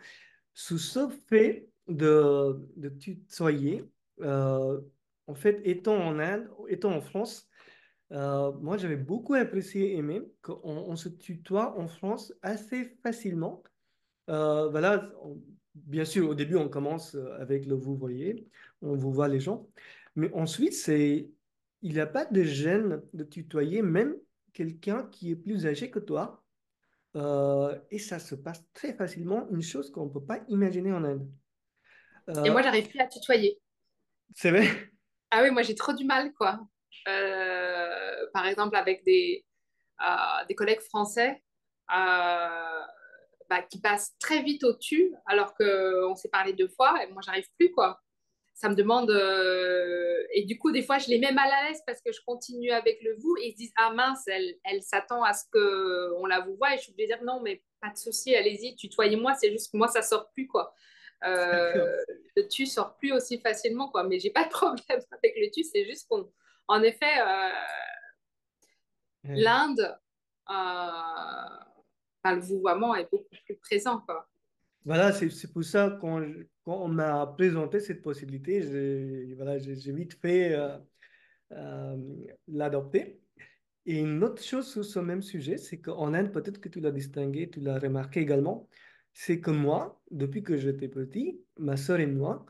S1: Sous ce fait de tutoyer, euh, en fait, étant en Inde, étant en France, moi j'avais beaucoup apprécié, aimé qu'on se tutoie en France assez facilement. Voilà, bien sûr, au début, on commence avec le vous voyez, on vous voit les gens, mais ensuite, il n'y a pas de gêne de tutoyer même quelqu'un qui est plus âgé que toi, et ça se passe très facilement, une chose qu'on ne peut pas imaginer en Inde.
S2: Et
S1: Euh,
S2: moi, j'arrive plus à tutoyer.
S1: c'est vrai?
S2: Ah oui, moi, j'ai trop du mal, quoi. Par exemple, avec des collègues français bah, qui passent très vite au tu, alors qu'on s'est parlé 2 fois, et moi, j'arrive plus, quoi. Ça me demande. Et du coup, des fois, je les mets mal à l'aise parce que je continue avec le vous et ils se disent ah mince, elle s'attend à ce qu'on la vous voit. Et je suis obligée de dire non, mais pas de souci, allez-y, tutoyez-moi. C'est juste que moi, ça sort plus, quoi.
S1: D'accord.
S2: le tu sort plus aussi facilement, quoi. Mais j'ai pas de problème avec le tu, c'est juste qu'en effet,
S1: Ouais.
S2: l'Inde, le vouvoiement est beaucoup plus présent, quoi.
S1: Voilà, c'est pour ça quand on m'a présenté cette possibilité, voilà, j'ai vite fait l'adopter. Et une autre chose sur ce même sujet, c'est qu'en Inde, peut-être que tu l'as distingué, tu l'as remarqué également, c'est que moi, depuis que j'étais petit, ma soeur et moi,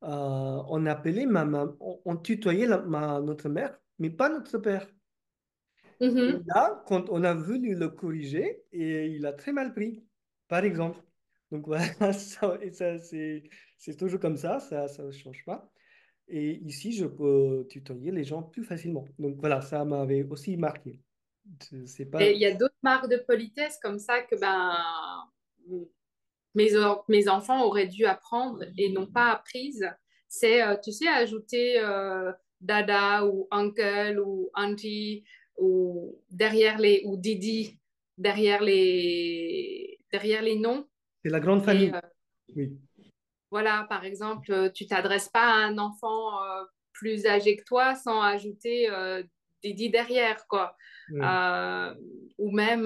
S1: on appelait on tutoyait notre mère, mais pas notre père. Et
S2: Mhm.
S1: là, quand on a voulu le corriger, et il a très mal pris, par exemple. Donc voilà, c'est toujours comme ça ne change pas. Et ici, je peux tutoyer les gens plus facilement. Donc voilà, ça m'avait aussi marqué. C'est
S2: Et
S1: pas,
S2: il y a d'autres marques de politesse comme ça que mes enfants auraient dû apprendre et n'ont pas apprises. C'est, tu sais, ajouter dada ou uncle ou auntie ou ou didi derrière les noms.
S1: c'est la grande
S2: Et
S1: famille. Oui.
S2: voilà, par exemple, tu t'adresses pas à un enfant plus âgé que toi sans ajouter didi derrière, quoi.
S1: Oui.
S2: Euh, ou même,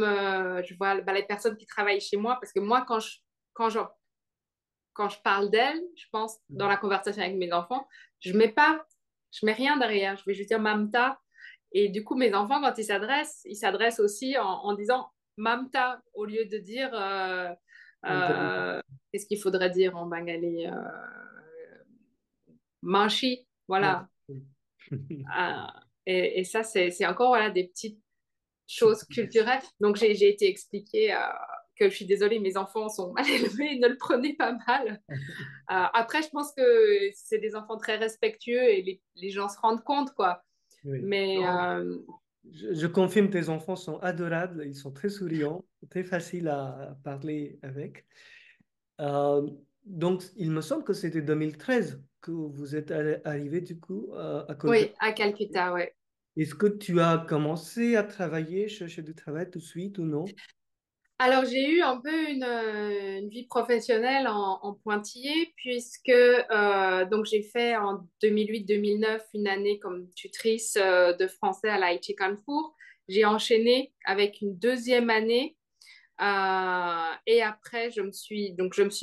S2: je vois les personnes qui travaillent chez moi, parce que moi, quand je quand je parle d'elle, je pense dans la conversation avec mes enfants, je mets rien derrière. Je vais juste dire mamta. Et du coup, mes enfants, quand ils s'adressent aussi en disant mamta au lieu de dire euh, qu'est-ce qu'il faudrait dire en bengali manchi.
S1: Ouais.
S2: Voilà. Euh, et ça, c'est encore voilà, des petites choses
S1: Subtil.
S2: culturelles. Donc, j'ai été expliquée que je suis désolée, mes enfants sont mal élevés, ne le prenez pas mal. Après, je pense que c'est des enfants très respectueux et les gens se rendent compte, quoi.
S1: Oui.
S2: Mais
S1: Non, je confirme, tes enfants sont adorables, ils sont très souriants, très faciles à parler avec. Euh, donc, il me semble que c'était 2013 que vous êtes arrivé du coup à Kolkata.
S2: oui, à Calcutta, ouais.
S1: Est-ce que tu as commencé à travailler, chercher du travail tout de suite ou non?
S2: Alors, j'ai eu un peu une vie professionnelle en pointillé, puisque donc j'ai fait en 2008-2009 une année comme tutrice de français à l'IT Kanfour. J'ai enchaîné avec une deuxième année. Et après, je me suis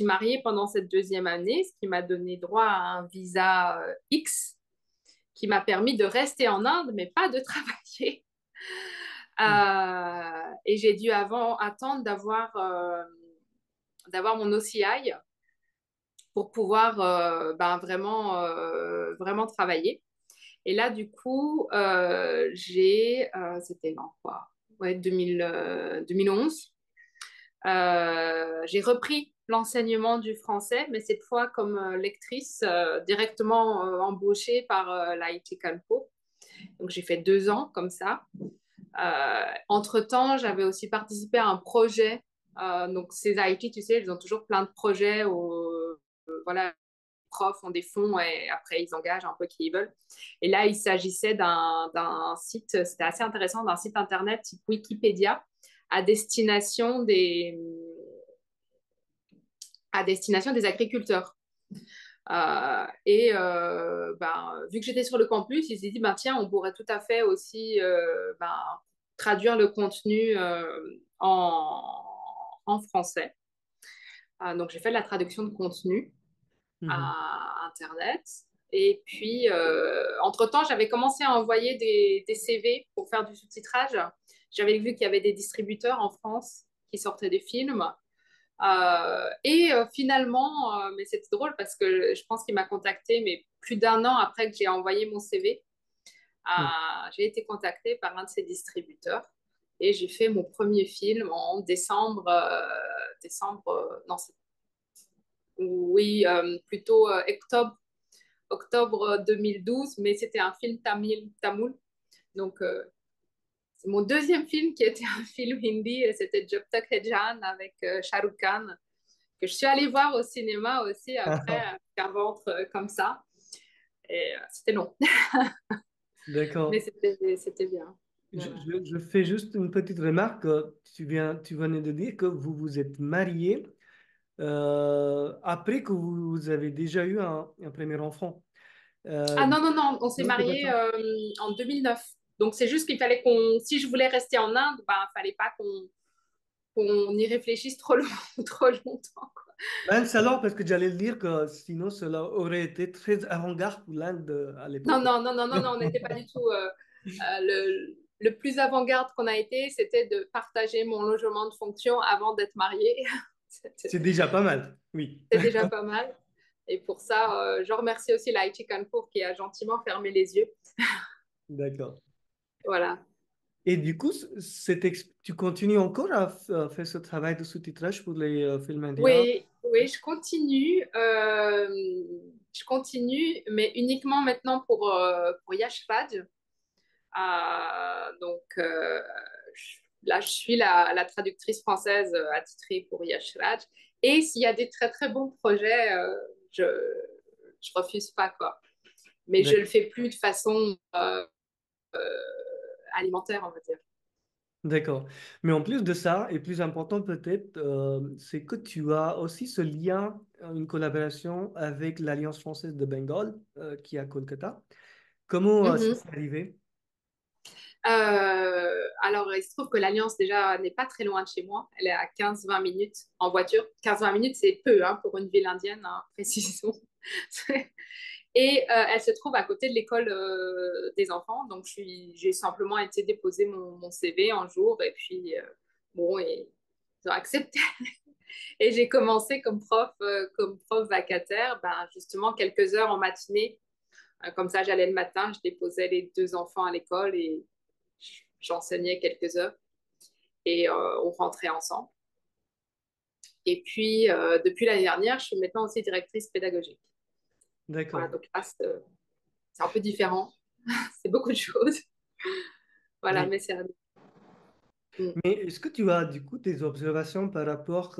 S2: mariée pendant cette deuxième année, ce qui m'a donné droit à un visa X qui m'a permis de rester en Inde, mais pas de travailler.
S1: Hmm.
S2: Et j'ai dû attendre d'avoir mon OCI pour pouvoir vraiment travailler. Et là, du coup, c'était non, quoi, ouais, 2011. J'ai repris l'enseignement du français, mais cette fois comme lectrice, directement embauchée par l'IT Calpo. Donc j'ai fait 2 ans comme ça. Entre-temps, j'avais aussi participé à un projet. Donc ces IT, tu sais, ils ont toujours plein de projets où voilà, les profs ont des fonds et après ils engagent un peu qui ils veulent. Et là, il s'agissait d'un site, c'était assez intéressant, d'un site internet type Wikipédia à destination des agriculteurs. Vu que j'étais sur le campus, ils s'est dit, ben, tiens, on pourrait tout à fait aussi traduire le contenu en français. Donc, j'ai fait de la traduction de contenu
S1: Mhm.
S2: à Internet. Et puis, entre-temps, j'avais commencé à envoyer des CV pour faire du sous-titrage. J'avais vu qu'il y avait des distributeurs en France qui sortaient des films. Finalement, mais c'était drôle parce que je pense qu'il m'a contacté, mais plus d'1 an après que j'ai envoyé mon CV,
S1: Mhm.
S2: j'ai été contactée par un de ses distributeurs et j'ai fait mon premier film en décembre, non, oui, plutôt octobre 2012, mais c'était un film tamoul. Donc, c'est mon deuxième film qui était un film hindi, et c'était Jab Tak Hai Jaan avec Shah Rukh Khan que je suis allée voir au cinéma aussi après, un ventre comme ça. Et c'était long, mais
S1: D'accord.
S2: c'était bien.
S1: Je,
S2: Voilà.
S1: je fais juste une petite remarque. Tu venais de dire que vous vous êtes mariés après que vous avez déjà eu un premier enfant.
S2: Ah
S1: Euh,
S2: non, non, non, on s'est
S1: non, c'est pas
S2: mariés
S1: ça.
S2: en 2009. Donc, c'est juste qu'il fallait qu'on, si je voulais rester en Inde, ben, il fallait pas qu'on y réfléchisse trop, trop longtemps.
S1: Mince alors, parce que j'allais dire que sinon cela aurait été très avant-garde pour l'Inde à
S2: Non,
S1: l'époque.
S2: non, non, non, non, non, on n'était pas du tout. Le plus avant-garde qu'on a été, c'était de partager mon logement de fonction avant d'être mariés.
S1: C'est
S2: C'était
S1: déjà pas mal, oui.
S2: c'était déjà pas mal. Et pour ça, je remercie aussi l'IT Kanpur qui a gentiment fermé les yeux.
S1: D'accord.
S2: Voilà.
S1: Et du coup, tu continues encore à faire ce travail de sous-titrage pour les films indiens?
S2: Oui, oui, je continue, mais uniquement maintenant pour Yash Raj. Là, je suis la traductrice française attitrée pour Yash Raj. Et s'il y a des très très bons projets, je je refuse pas quoi. Mais je le
S1: D'accord.
S2: fais plus de façon alimentaire, on va dire.
S1: D'accord. Mais en plus de ça, et plus important peut-être, c'est que tu as aussi ce lien, une collaboration avec l'Alliance française de Bengale, qui est à Kolkata. Comment ça
S2: Mhm.
S1: s'est arrivé?
S2: Alors, il se trouve que l'Alliance, déjà, n'est pas très loin de chez moi. Elle est à 15-20 minutes en voiture. 15-20 minutes, c'est peu hein, pour une ville indienne, hein, précisons. Et elle se trouve à côté de l'école des enfants. Donc, j'ai simplement été déposer mon CV un jour et puis, bon, et ils ont accepté. Et j'ai commencé comme prof vacataire, ben, justement, quelques heures en matinée. Comme ça, j'allais le matin, je déposais les deux enfants à l'école et j'enseignais quelques heures et on rentrait ensemble. Et puis, depuis l'année dernière, je suis maintenant aussi directrice pédagogique. Voilà,
S1: D'accord.
S2: donc là, c'est un peu différent. C'est beaucoup de choses. Voilà,
S1: Oui.
S2: mais c'est un... Mm.
S1: Mais est-ce que tu as du coup des observations par rapport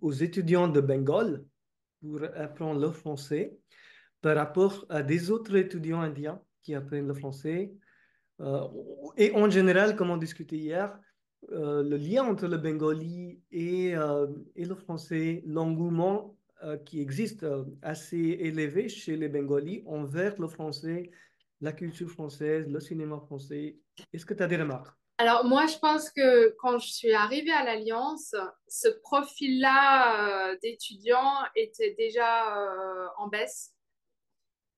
S1: aux étudiants de Bengale pour apprendre le français, par rapport à des autres étudiants indiens qui apprennent le français? Euh, et en général, comme on discutait hier, le lien entre le bengali et le français, l'engouement qui existe assez élevé chez les bengalis envers le français, la culture française, le cinéma français. Est-ce que tu as des remarques?
S2: Alors, moi, je pense que quand je suis arrivée à l'Alliance, ce profil-là d'étudiants était déjà en baisse.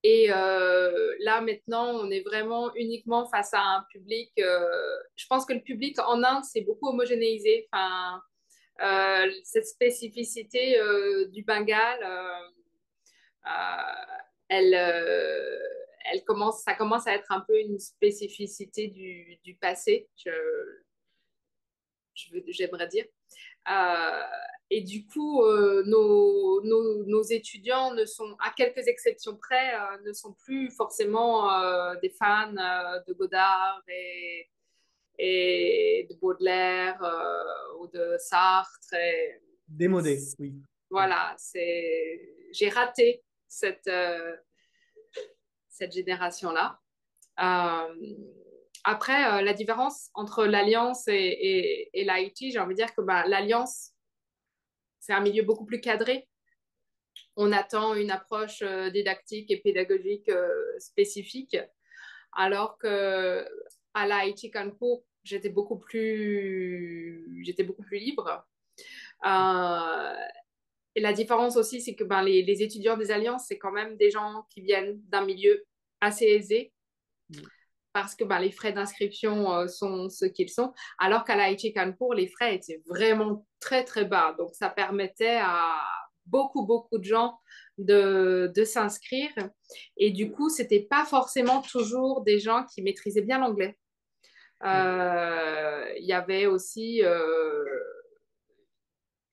S2: Et là, maintenant, on est vraiment uniquement face à un public. Je pense que le public en Inde, c'est beaucoup homogénéisé. Enfin, cette spécificité du Bengale, euh, elle, ça commence à être un peu une spécificité du passé, j'aimerais dire. Euh, et du coup, nos étudiants ne sont, à quelques exceptions près, ne sont plus forcément des fans de Godard et de Baudelaire ou de Sartre.
S1: Démodé, oui.
S2: Voilà, j'ai raté cette génération-là. Euh, Après, la différence entre l'Alliance et l'IT, j'ai envie de dire que bah, l'Alliance, c'est un milieu beaucoup plus cadré. On attend une approche didactique et pédagogique spécifique, alors que à l'IT Kanpur, j'étais beaucoup plus libre. Euh, et la différence aussi, c'est que ben, les étudiants des alliances, c'est quand même des gens qui viennent d'un milieu assez aisé, parce que ben, les frais d'inscription sont ce qu'ils sont, alors qu'à l'IT Kanpur, les frais étaient vraiment très, très bas. Donc, ça permettait à beaucoup de gens de s'inscrire. Et du coup, c'était pas forcément toujours des gens qui maîtrisaient bien l'anglais. Il y avait aussi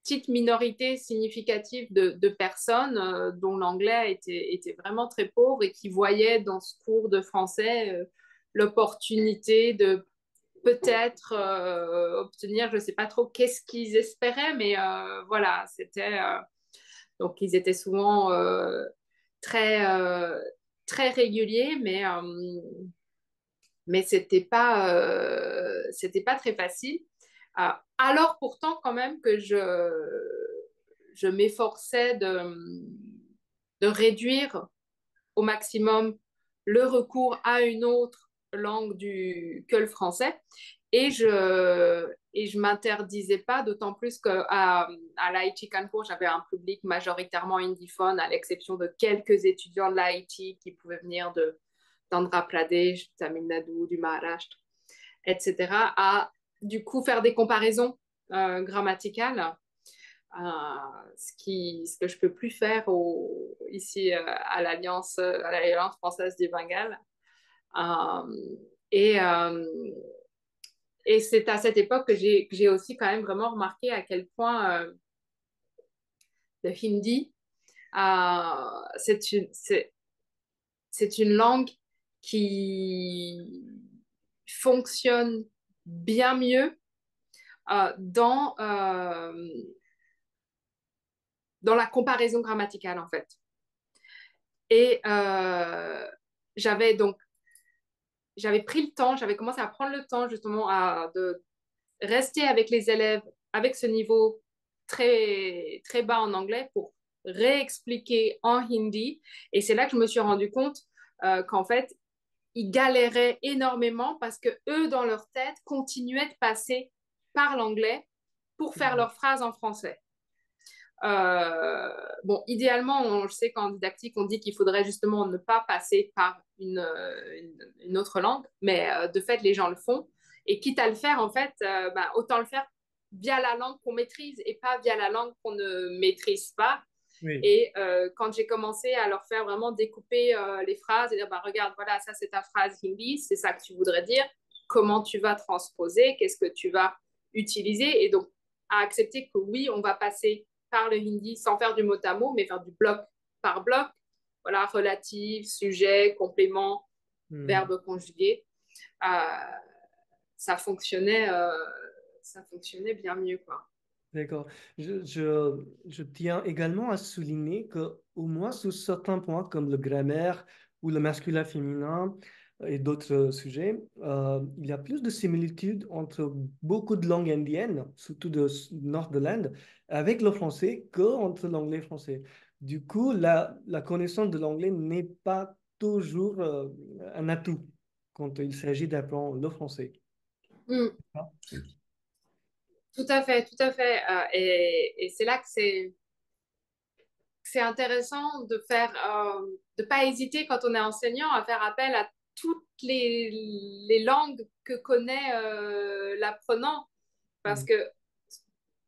S2: petite minorité significative de personnes dont l'anglais était vraiment très pauvre et qui voyaient dans ce cours de français l'opportunité de peut-être obtenir, je ne sais pas trop qu'est-ce qu'ils espéraient, mais voilà, c'était... donc, ils étaient souvent très, très réguliers, mais c'était pas très facile. Alors pourtant, quand même, que je m'efforçais de réduire au maximum le recours à une autre langue que le français. Et je m'interdisais pas, d'autant plus à l'IT Kanpur, j'avais un public majoritairement indie-phone, à l'exception de quelques étudiants de l'IT qui pouvaient venir d'Andhra Pradesh, du Tamil Nadu, du Maharashtra, etc., à du coup faire des comparaisons grammaticales, ce que je peux plus faire ici à l'Alliance française du Bengale. Euh, et, euh, et c'est à cette époque que j'ai aussi quand même vraiment remarqué à quel point le hindi, c'est c'est une langue qui fonctionne bien mieux euh, dans, euh, dans la comparaison grammaticale, en fait. Et donc, j'avais pris le temps, j'avais commencé à prendre le temps justement de rester avec les élèves avec ce niveau très, très bas en anglais pour réexpliquer en hindi. Et c'est là que je me suis rendu compte qu'en fait, ils galéraient énormément parce que eux, dans leur tête, continuaient de passer par l'anglais pour faire leurs phrases en français. Bon, idéalement, on le sait qu'en didactique, on dit qu'il faudrait justement ne pas passer par une autre langue, mais de fait, les gens le font. Et quitte à le faire, en fait, autant le faire via la langue qu'on maîtrise et pas via la langue qu'on ne maîtrise pas.
S1: Oui.
S2: Et quand j'ai commencé à leur faire vraiment découper les phrases et dire, bah, regarde, voilà, ça c'est ta phrase hindi, c'est ça que tu voudrais dire, comment tu vas transposer, qu'est-ce que tu vas utiliser. Et donc, à accepter que oui, on va passer par le hindi sans faire du mot à mot, mais faire du bloc par bloc. Voilà, relatif, sujet, complément,
S1: Hmm.
S2: verbe conjugué. Euh, ça fonctionnait, euh, ça fonctionnait bien mieux, quoi.
S1: D'accord. Je tiens également à souligner que, au moins sur certains points, comme le grammaire ou le masculin-féminin et d'autres sujets, il y a plus de similitudes entre beaucoup de langues indiennes, surtout du nord de l'Inde, avec le français qu'entre l'anglais et le français. Du coup, la connaissance de l'anglais n'est pas toujours un atout quand il s'agit d'apprendre le français.
S2: Mm. Tout à fait, tout à fait. Et c'est là que c'est intéressant de pas hésiter quand on est enseignant à faire appel à toutes les langues que connaît l'apprenant. Parce
S1: Mm.
S2: que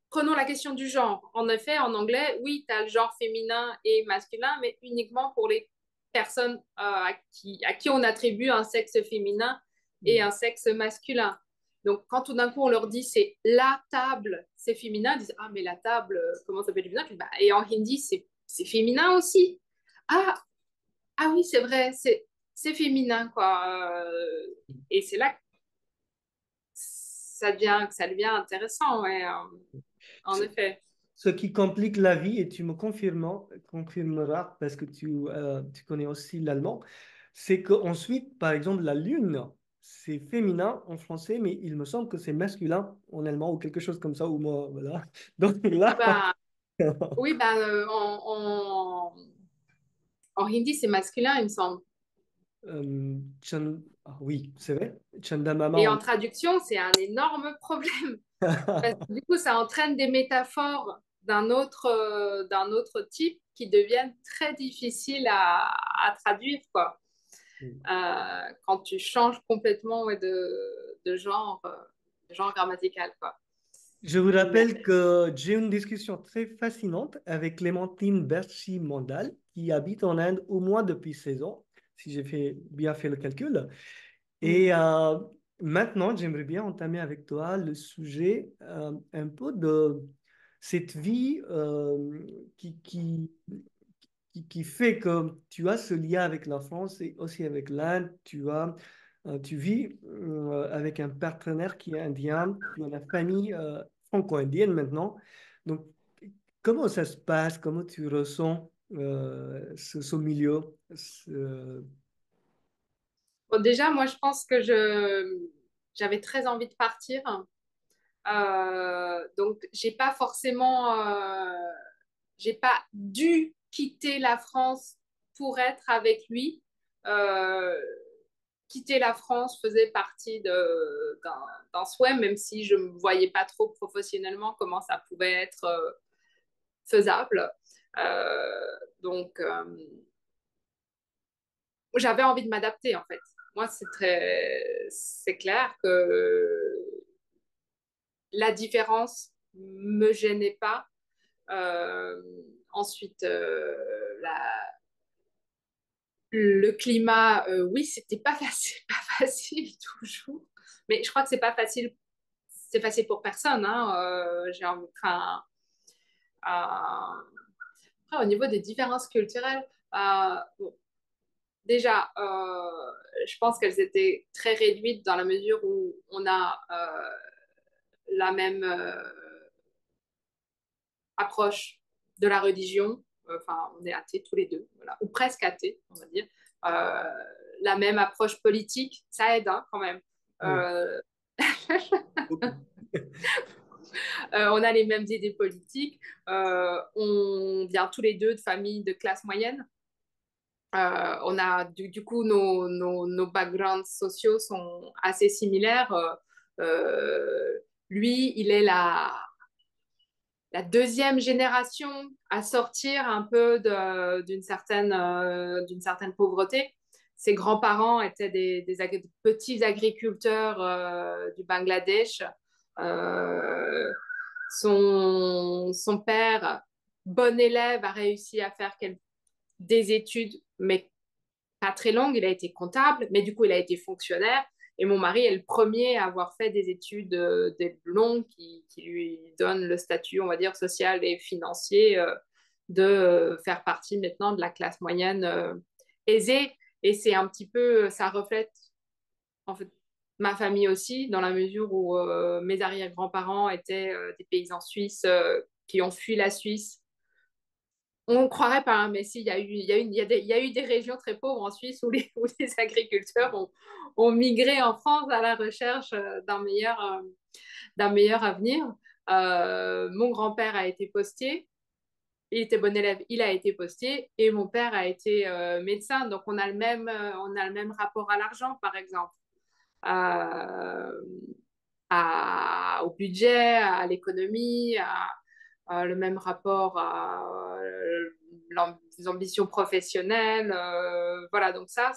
S2: prenons la question du genre. En effet, en anglais, oui, tu as le genre féminin et masculin, mais uniquement pour les personnes à qui on attribue un sexe féminin et
S1: Mm.
S2: un sexe masculin. Donc, quand tout d'un coup on leur dit c'est la table, c'est féminin, ils disent ah, mais la table, comment ça peut être féminin? Puis, bah, et en hindi, c'est féminin aussi. Ah, ah oui, c'est vrai, c'est féminin, quoi. Et c'est là que ça devient intéressant, ouais, en effet.
S1: Ce qui complique la vie, et tu me confirmeras parce que tu connais aussi l'allemand, c'est qu'ensuite, par exemple, la lune, c'est féminin en français, mais il me semble que c'est masculin en allemand ou quelque chose comme ça, ou moi, voilà. Donc
S2: Ah
S1: là,
S2: bah, oui, bah, en hindi, c'est masculin, il me semble.
S1: oui, c'est vrai, Chandamama,
S2: Et en traduction, c'est un énorme problème. Parce que du coup, ça entraîne des métaphores d'un autre type qui deviennent très difficiles à traduire, quoi. Quand tu changes complètement ouais, de genre grammatical, quoi.
S1: Je vous
S2: Mais,
S1: rappelle que j'ai une discussion très fascinante avec Clémentine Berchi-Mandal, qui habite en Inde au moins depuis 16 ans, si j'ai bien fait le calcul. Et maintenant, j'aimerais bien entamer avec toi le sujet un peu de cette vie qui fait que tu as ce lien avec la France et aussi avec l'Inde. Tu vis avec un partenaire qui est indien, tu as la famille franco-indienne maintenant. Donc, comment ça se passe? Comment tu ressens ce milieu?
S2: bon, déjà, moi, je pense que j'avais très envie de partir. Donc, j'ai pas forcément j'ai pas dû quitter la France pour être avec lui. Euh, Quitter la France faisait partie d'un souhait, même si je ne voyais pas trop professionnellement comment ça pouvait être faisable. Donc, j'avais envie de m'adapter en fait. Moi, c'est clair que la différence me gênait pas. Euh, Ensuite, le climat, oui, c'était pas facile, pas facile toujours. Mais je crois que c'est facile pour personne. Hein. Enfin, après, au niveau des différences culturelles, bon, déjà, je pense qu'elles étaient très réduites dans la mesure où on a la même approche de la religion. Enfin, on est athées tous les deux, voilà, ou presque athées, on va dire. Euh, la même approche politique, ça aide hein, quand même.
S1: Oui.
S2: Euh,
S1: Beaucoup.
S2: on a les mêmes idées politiques. On vient tous les deux de familles de classe moyenne. On a du coup nos backgrounds sociaux sont assez similaires. Lui, il est la deuxième génération à sortir un peu d'une certaine pauvreté. Ses grands-parents étaient petits agriculteurs du Bangladesh. Euh, son père, bon élève, a réussi à faire des études, mais pas très longue, il a été comptable, mais du coup, il a été fonctionnaire. Et mon mari est le premier à avoir fait des études des longues qui lui donnent le statut, on va dire, social et financier de faire partie maintenant de la classe moyenne aisée. Et c'est un petit peu, ça reflète en fait ma famille aussi, dans la mesure où mes arrière-grands-parents étaient des paysans suisses qui ont fui la Suisse. On ne croirait pas, hein, mais si, il y a eu des régions très pauvres en Suisse où les agriculteurs ont migré en France à la recherche d'un meilleur avenir. Mon grand-père a été postier, il était bon élève, il a été postier, et mon père a été médecin. Donc, on a le même rapport à l'argent, par exemple, euh, au budget, à l'économie, le même rapport à les ambitions professionnelles. Voilà, donc ça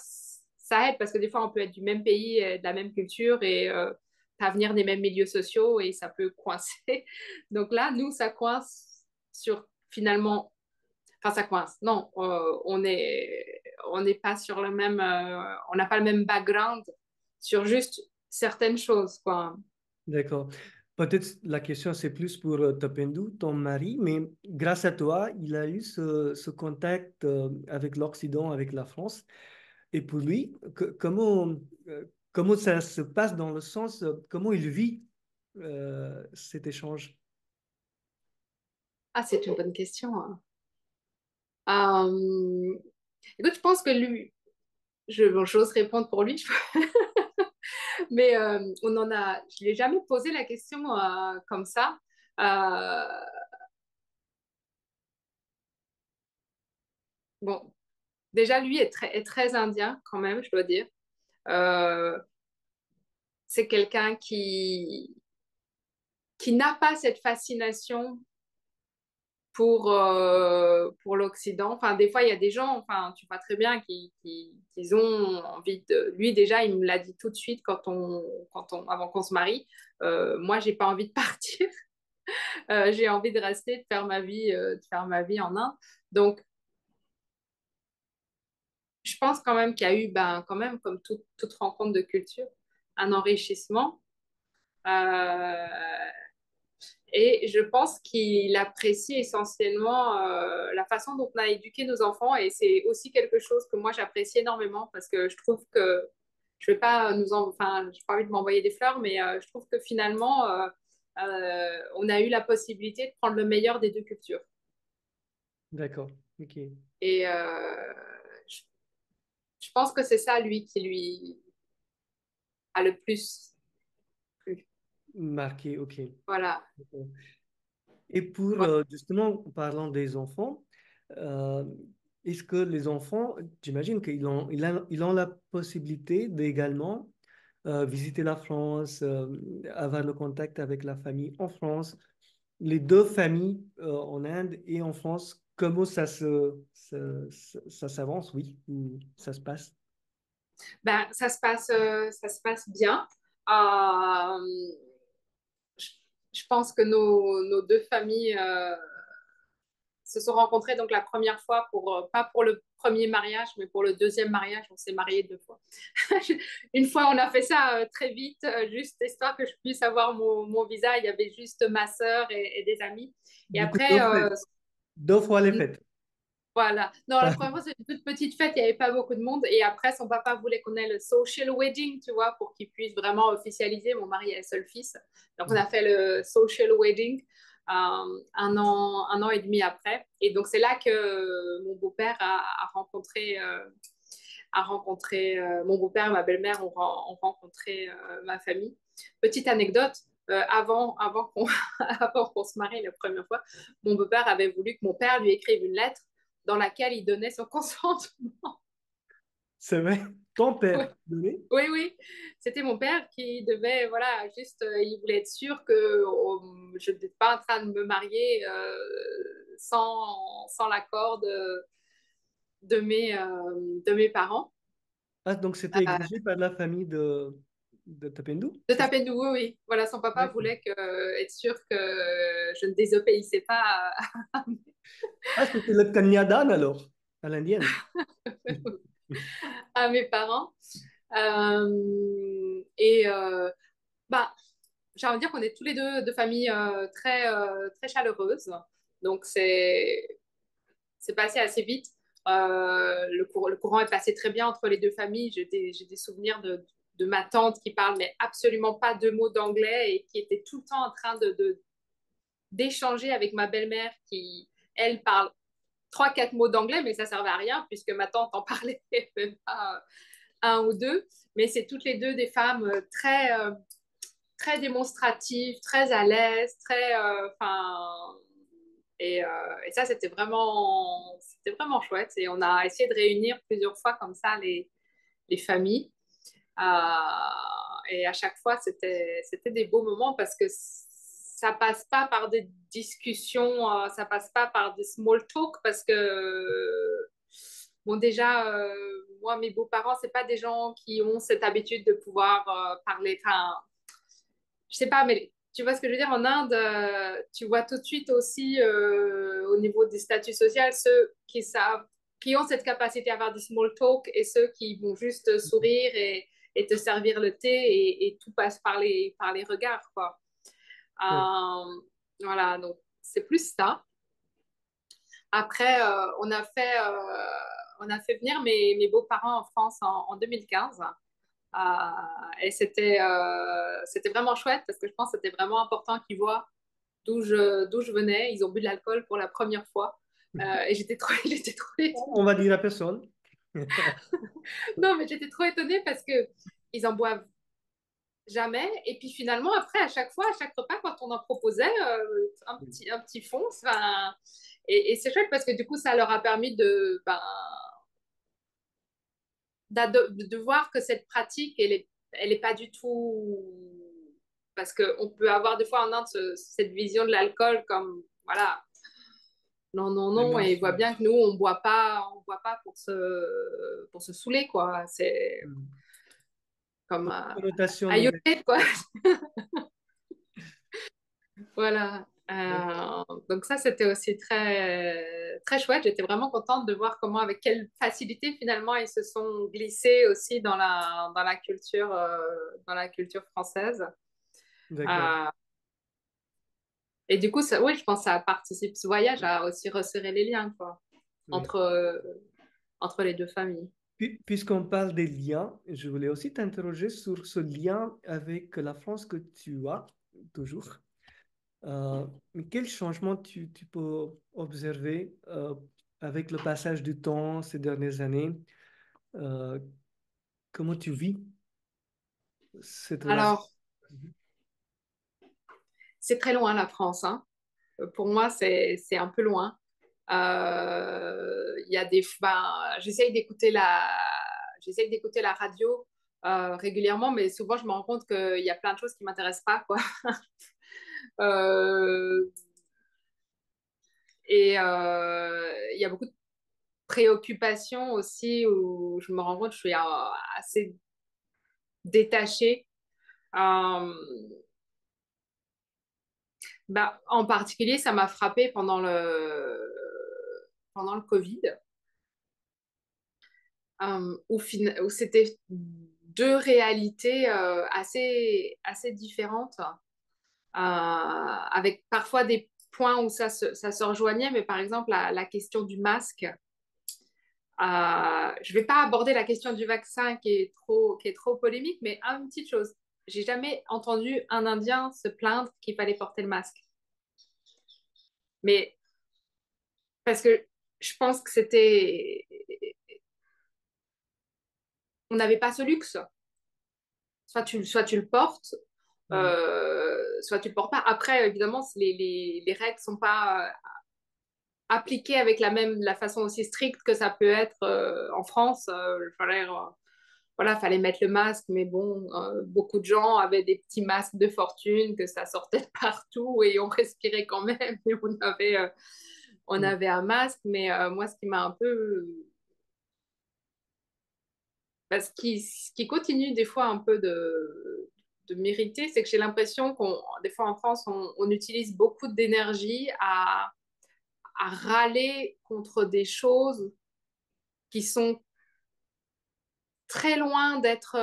S2: aide parce que des fois, on peut être du même pays, et de la même culture et pas venir des mêmes milieux sociaux et ça peut coincer. Donc là, nous, ça coince sur finalement, enfin, ça coince. Non, on n'est pas sur le même, on n'a pas le même background sur juste certaines choses, quoi.
S1: D'accord. Peut-être la question, c'est plus pour Tapendou, ton mari, mais grâce à toi, il a eu ce contact avec l'Occident, avec la France. Et pour lui, comment ça se passe dans le sens, comment il vit cet échange?
S2: Ah, c'est une bonne question. Hein. Euh, Écoute, je pense que lui, j'ose répondre pour lui, mais je l'ai jamais posé la question comme ça. Euh, bon, déjà, lui est très indien quand même, je dois dire. Euh, c'est quelqu'un qui n'a pas cette fascination pour l'Occident. Enfin, des fois, il y a des gens, enfin, tu vois très bien, qui ont envie de... Lui, déjà, il me l'a dit tout de suite avant qu'on se marie. Moi, j'ai pas envie de partir. J'ai envie de rester, de faire ma vie en Inde. Donc, je pense quand même qu'il y a eu, ben, quand même, comme toute rencontre de culture, un enrichissement. Euh, Et je pense qu'il apprécie essentiellement la façon dont on a éduqué nos enfants. Et c'est aussi quelque chose que moi, j'apprécie énormément parce que je trouve que je vais pas enfin, j'ai pas envie de m'envoyer des fleurs, mais je trouve que finalement, on a eu la possibilité de prendre le meilleur des deux cultures.
S1: D'accord, ok.
S2: Et je, je pense que c'est ça, lui, qui lui a le plus plu.
S1: Marqué, ok.
S2: Voilà.
S1: D'accord. Et pour
S2: Ouais.
S1: justement, en parlant des enfants, euh, est-ce que les enfants, j'imagine qu'ils ont la possibilité d'également visiter la France, avoir le contact avec la famille en France, les deux familles en Inde et en France, comment ça s'avance, oui, ou ça se passe?
S2: Ben, ça se passe bien. Euh, je, je pense que nos deux familles se sont rencontrées donc la première fois pas pour le premier mariage, mais pour le deuxième mariage. On s'est mariés deux fois. Une fois, on a fait ça très vite, juste histoire que je puisse avoir mon visa. Il y avait juste ma sœur et des amis. Et
S1: Du coup,
S2: après,
S1: deux fois les fêtes.
S2: voilà. Non, la première fois, c'était une toute petite fête, il n'y avait pas beaucoup de monde. Et après, son papa voulait qu'on ait le social wedding, tu vois, pour qu'il puisse vraiment officialiser. Mon mari est le seul fils. Donc, on a fait le social wedding un an et demi après. Et donc, c'est là que mon beau-père a rencontré mon beau-père et ma belle-mère ont rencontré ma famille. Petite anecdote, avant qu'on se marie la première fois, mon beau-père avait voulu que mon père lui écrive une lettre dans laquelle il donnait son consentement.
S1: C'est vrai, ton
S2: Oui,
S1: père, donné?
S2: oui. C'était mon père qui devait, voilà, juste, il voulait être sûr que je n'étais pas en train de me marier sans l'accord de mes parents.
S1: Ah, donc c'était exigé par la famille de Tapendou,
S2: De
S1: c'est ça?
S2: taper de nouveau, oui. Voilà, son papa
S1: D'accord.
S2: voulait être sûr que je ne désobéissais pas
S1: Ah, c'était le Kanyadan alors, à l'indienne.
S2: à mes parents. Et bah, j'ai envie de dire qu'on est tous les deux de familles très chaleureuses. Donc, c'est passé assez vite. Le courant est passé très bien entre les deux familles. J'ai des souvenirs de ma tante qui parle, mais absolument pas deux mots d'anglais et qui était tout le temps en train d'échanger avec ma belle-mère qui, elle, parle trois, quatre mots d'anglais, mais ça servait à rien puisque ma tante en parlait même pas un ou deux. Mais c'est toutes les deux des femmes très démonstratives, très à l'aise, et ça, c'était vraiment chouette. Et on a essayé de réunir plusieurs fois comme ça les familles. Et à chaque fois, c'était des beaux moments parce que ça passe pas par des discussions, ça passe pas par des small talk parce que, bon, déjà, moi, mes beaux-parents, c'est pas des gens qui ont cette habitude de pouvoir parler. Enfin, je sais pas, mais tu vois ce que je veux dire? En Inde, tu vois tout de suite aussi au niveau des statuts sociaux, ceux qui savent, qui ont cette capacité à avoir du small talk et ceux qui vont juste sourire et te servir le thé et tout passe par les regards, quoi.
S1: Ouais.
S2: Voilà, donc c'est plus ça. Après, on a fait venir mes beaux-parents en France en 2015. Et c'était vraiment chouette parce que je pense que c'était vraiment important qu'ils voient d'où je venais. Ils ont bu de l'alcool pour la première fois. Et j'étais trop, j'étais trop étonnée.
S1: On va dire à personne.
S2: Non, mais j'étais trop étonnée parce que ils en boivent jamais. Et puis finalement, après, à chaque fois, à chaque repas, quand on en proposait un petit fond, enfin, et c'est chouette parce que du coup, ça leur a permis de voir que cette pratique, elle est pas du tout. Parce qu'on peut avoir des fois en Inde cette vision de l'alcool comme, voilà, non, non,
S1: Les
S2: non, et ils voient
S1: mensonges.
S2: bien que nous, on boit pas pour se saouler, quoi. C'est comme
S1: Connotation
S2: à
S1: négative.
S2: Yoté, quoi. Voilà.
S1: D'accord.
S2: Donc ça, c'était aussi très chouette. J'étais vraiment contente de voir comment, avec quelle facilité, finalement, ils se sont glissés aussi dans la culture française.
S1: D'accord.
S2: Euh, et du coup, ça, oui, je pense que ça participe, ce voyage a aussi resserré les liens, quoi,
S1: Oui.
S2: entre, entre les deux familles.
S1: Puisqu'on parle des liens, je voulais aussi t'interroger sur ce lien avec la France que tu as toujours. Mais quel changement tu peux observer avec le passage du temps ces dernières années? Euh, comment tu vis cette relation?
S2: Alors, c'est très loin, la France, hein. Pour moi, c'est un peu loin. Il y a des, ben, j'essaye d'écouter la radio régulièrement, mais souvent je me rends compte qu'il y a plein de choses qui m'intéressent pas, quoi. Euh, il y a beaucoup de préoccupations aussi où je me rends compte que je suis assez détachée. Euh, en particulier, ça m'a frappé pendant le Covid, où c'était deux réalités assez différentes, avec parfois des points où ça se rejoignait, mais par exemple, la question du masque. Je ne vais pas aborder la question du vaccin qui est trop polémique, mais une petite chose. J'ai jamais entendu un Indien se plaindre qu'il fallait porter le masque. Mais parce que je pense que on n'avait pas ce luxe. Soit tu le portes,
S1: Mm.
S2: soit tu le portes pas. Après, évidemment, les règles sont pas appliquées avec la façon aussi stricte que ça peut être en France. Voilà, fallait mettre le masque, mais bon, beaucoup de gens avaient des petits masques de fortune, que ça sortait de partout et on respirait quand même. Et on
S1: Mm.
S2: avait un masque, mais moi, ce qui m'a un peu ce qui continue des fois un peu de m'irriter, c'est que j'ai l'impression des fois en France, on utilise beaucoup d'énergie à râler contre des choses qui sont très loin d'être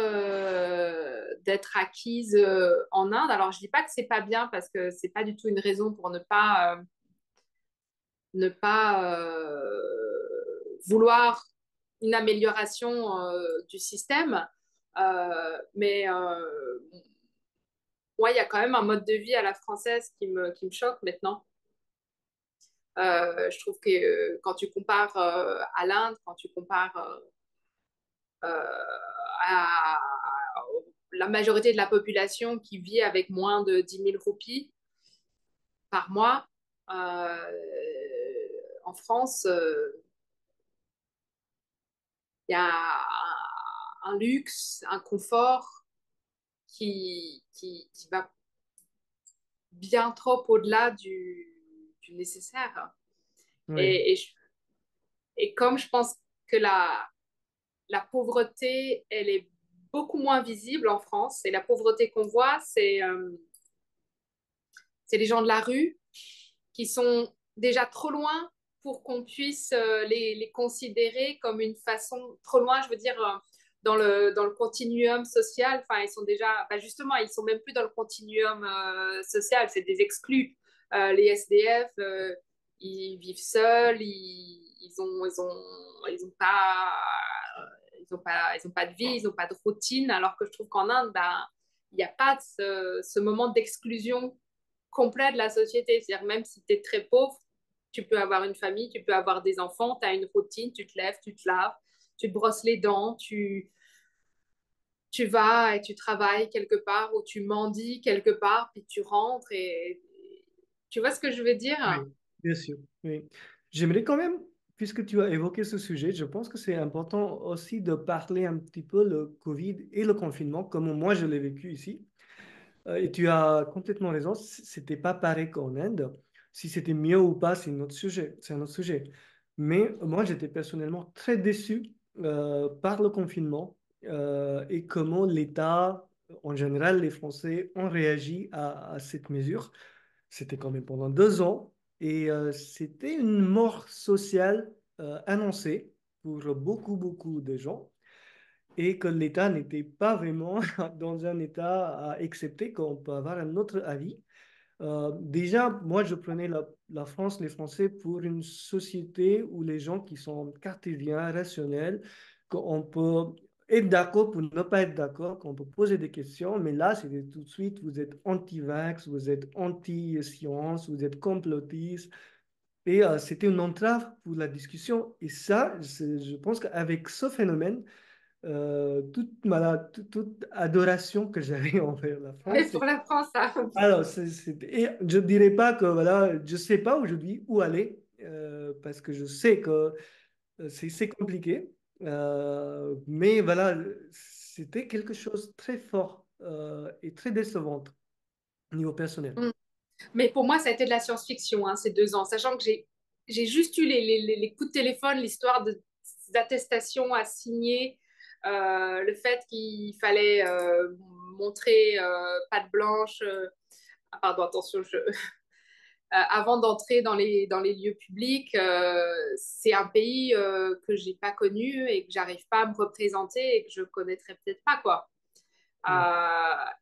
S2: acquises en Inde. Alors, je dis pas que c'est pas bien parce que c'est pas du tout une raison pour ne pas vouloir une amélioration du système. Mais ouais, il y a quand même un mode de vie à la française qui me choque maintenant. Je trouve que quand tu compares à l'Inde, quand tu compares à la majorité de la population qui vit avec moins de 10 000 roupies par mois, en France, il y a un luxe, un confort qui va bien trop au-delà du nécessaire.
S1: Oui,
S2: Et, et, je- et comme je pense que la pauvreté, elle est beaucoup moins visible en France, et la pauvreté qu'on voit, c'est les gens de la rue qui sont déjà trop loin pour qu'on puisse les considérer comme une façon trop loin, je veux dire, dans le continuum social. Enfin, ils sont déjà, justement, ils sont même plus dans le continuum social, c'est des exclus. Les SDF, ils vivent seuls, ils ont pas, ils ont pas de vie, ils ont pas de routine, alors que je trouve qu'en Inde, il n'y a pas de ce moment d'exclusion complet de la société. C'est-à-dire, même si tu es très pauvre, tu peux avoir une famille, tu peux avoir des enfants, tu as une routine, tu te lèves, tu te laves, tu te brosses les dents, tu vas et tu travailles quelque part ou tu mendies quelque part, puis tu rentres et tu vois ce que je veux dire?
S1: oui, bien sûr. Oui. J'aimerais quand même, puisque tu as évoqué ce sujet, je pense que c'est important aussi de parler un petit peu le Covid et le confinement, comme moi je l'ai vécu ici. Et tu as complètement raison, c'était pas pareil qu'en Inde. Si c'était mieux ou pas, c'est un autre sujet. C'est un autre sujet. Mais moi, j'étais personnellement très déçu par le confinement et comment l'État, en général, les Français ont réagi à cette mesure. C'était quand même pendant 2 ans et c'était une mort sociale annoncée pour beaucoup, beaucoup de gens et que l'État n'était pas vraiment dans un état à accepter qu'on peut avoir un autre avis. Déjà, moi, je prenais la France, les Français, pour une société où les gens qui sont cartésiens, rationnels, qu'on peut être d'accord pour ne pas être d'accord, qu'on peut poser des questions, mais là, c'était tout de suite, vous êtes anti-vax, vous êtes anti-science, vous êtes complotiste. Et c'était une entrave pour la discussion. Et ça, je pense qu'avec ce phénomène, toute adoration que j'avais envers la
S2: Mais
S1: France.
S2: pour la France, ça.
S1: Alors, et je ne dirais pas que voilà, je ne sais pas aujourd'hui où aller parce que je sais que c'est compliqué. Mais voilà, c'était quelque chose de très fort et très décevant au niveau personnel.
S2: Mm. Mais pour moi, ça a été de la science-fiction, hein, ces 2 ans, sachant que j'ai juste eu les coups de téléphone, l'histoire d'attestation à signer, le fait qu'il fallait montrer patte blanche. Ah, pardon, attention, avant d'entrer dans les lieux publics, c'est un pays que j'ai pas connu et que j'arrive pas à me représenter et que je connaîtrais peut-être pas, quoi.
S1: Ouais.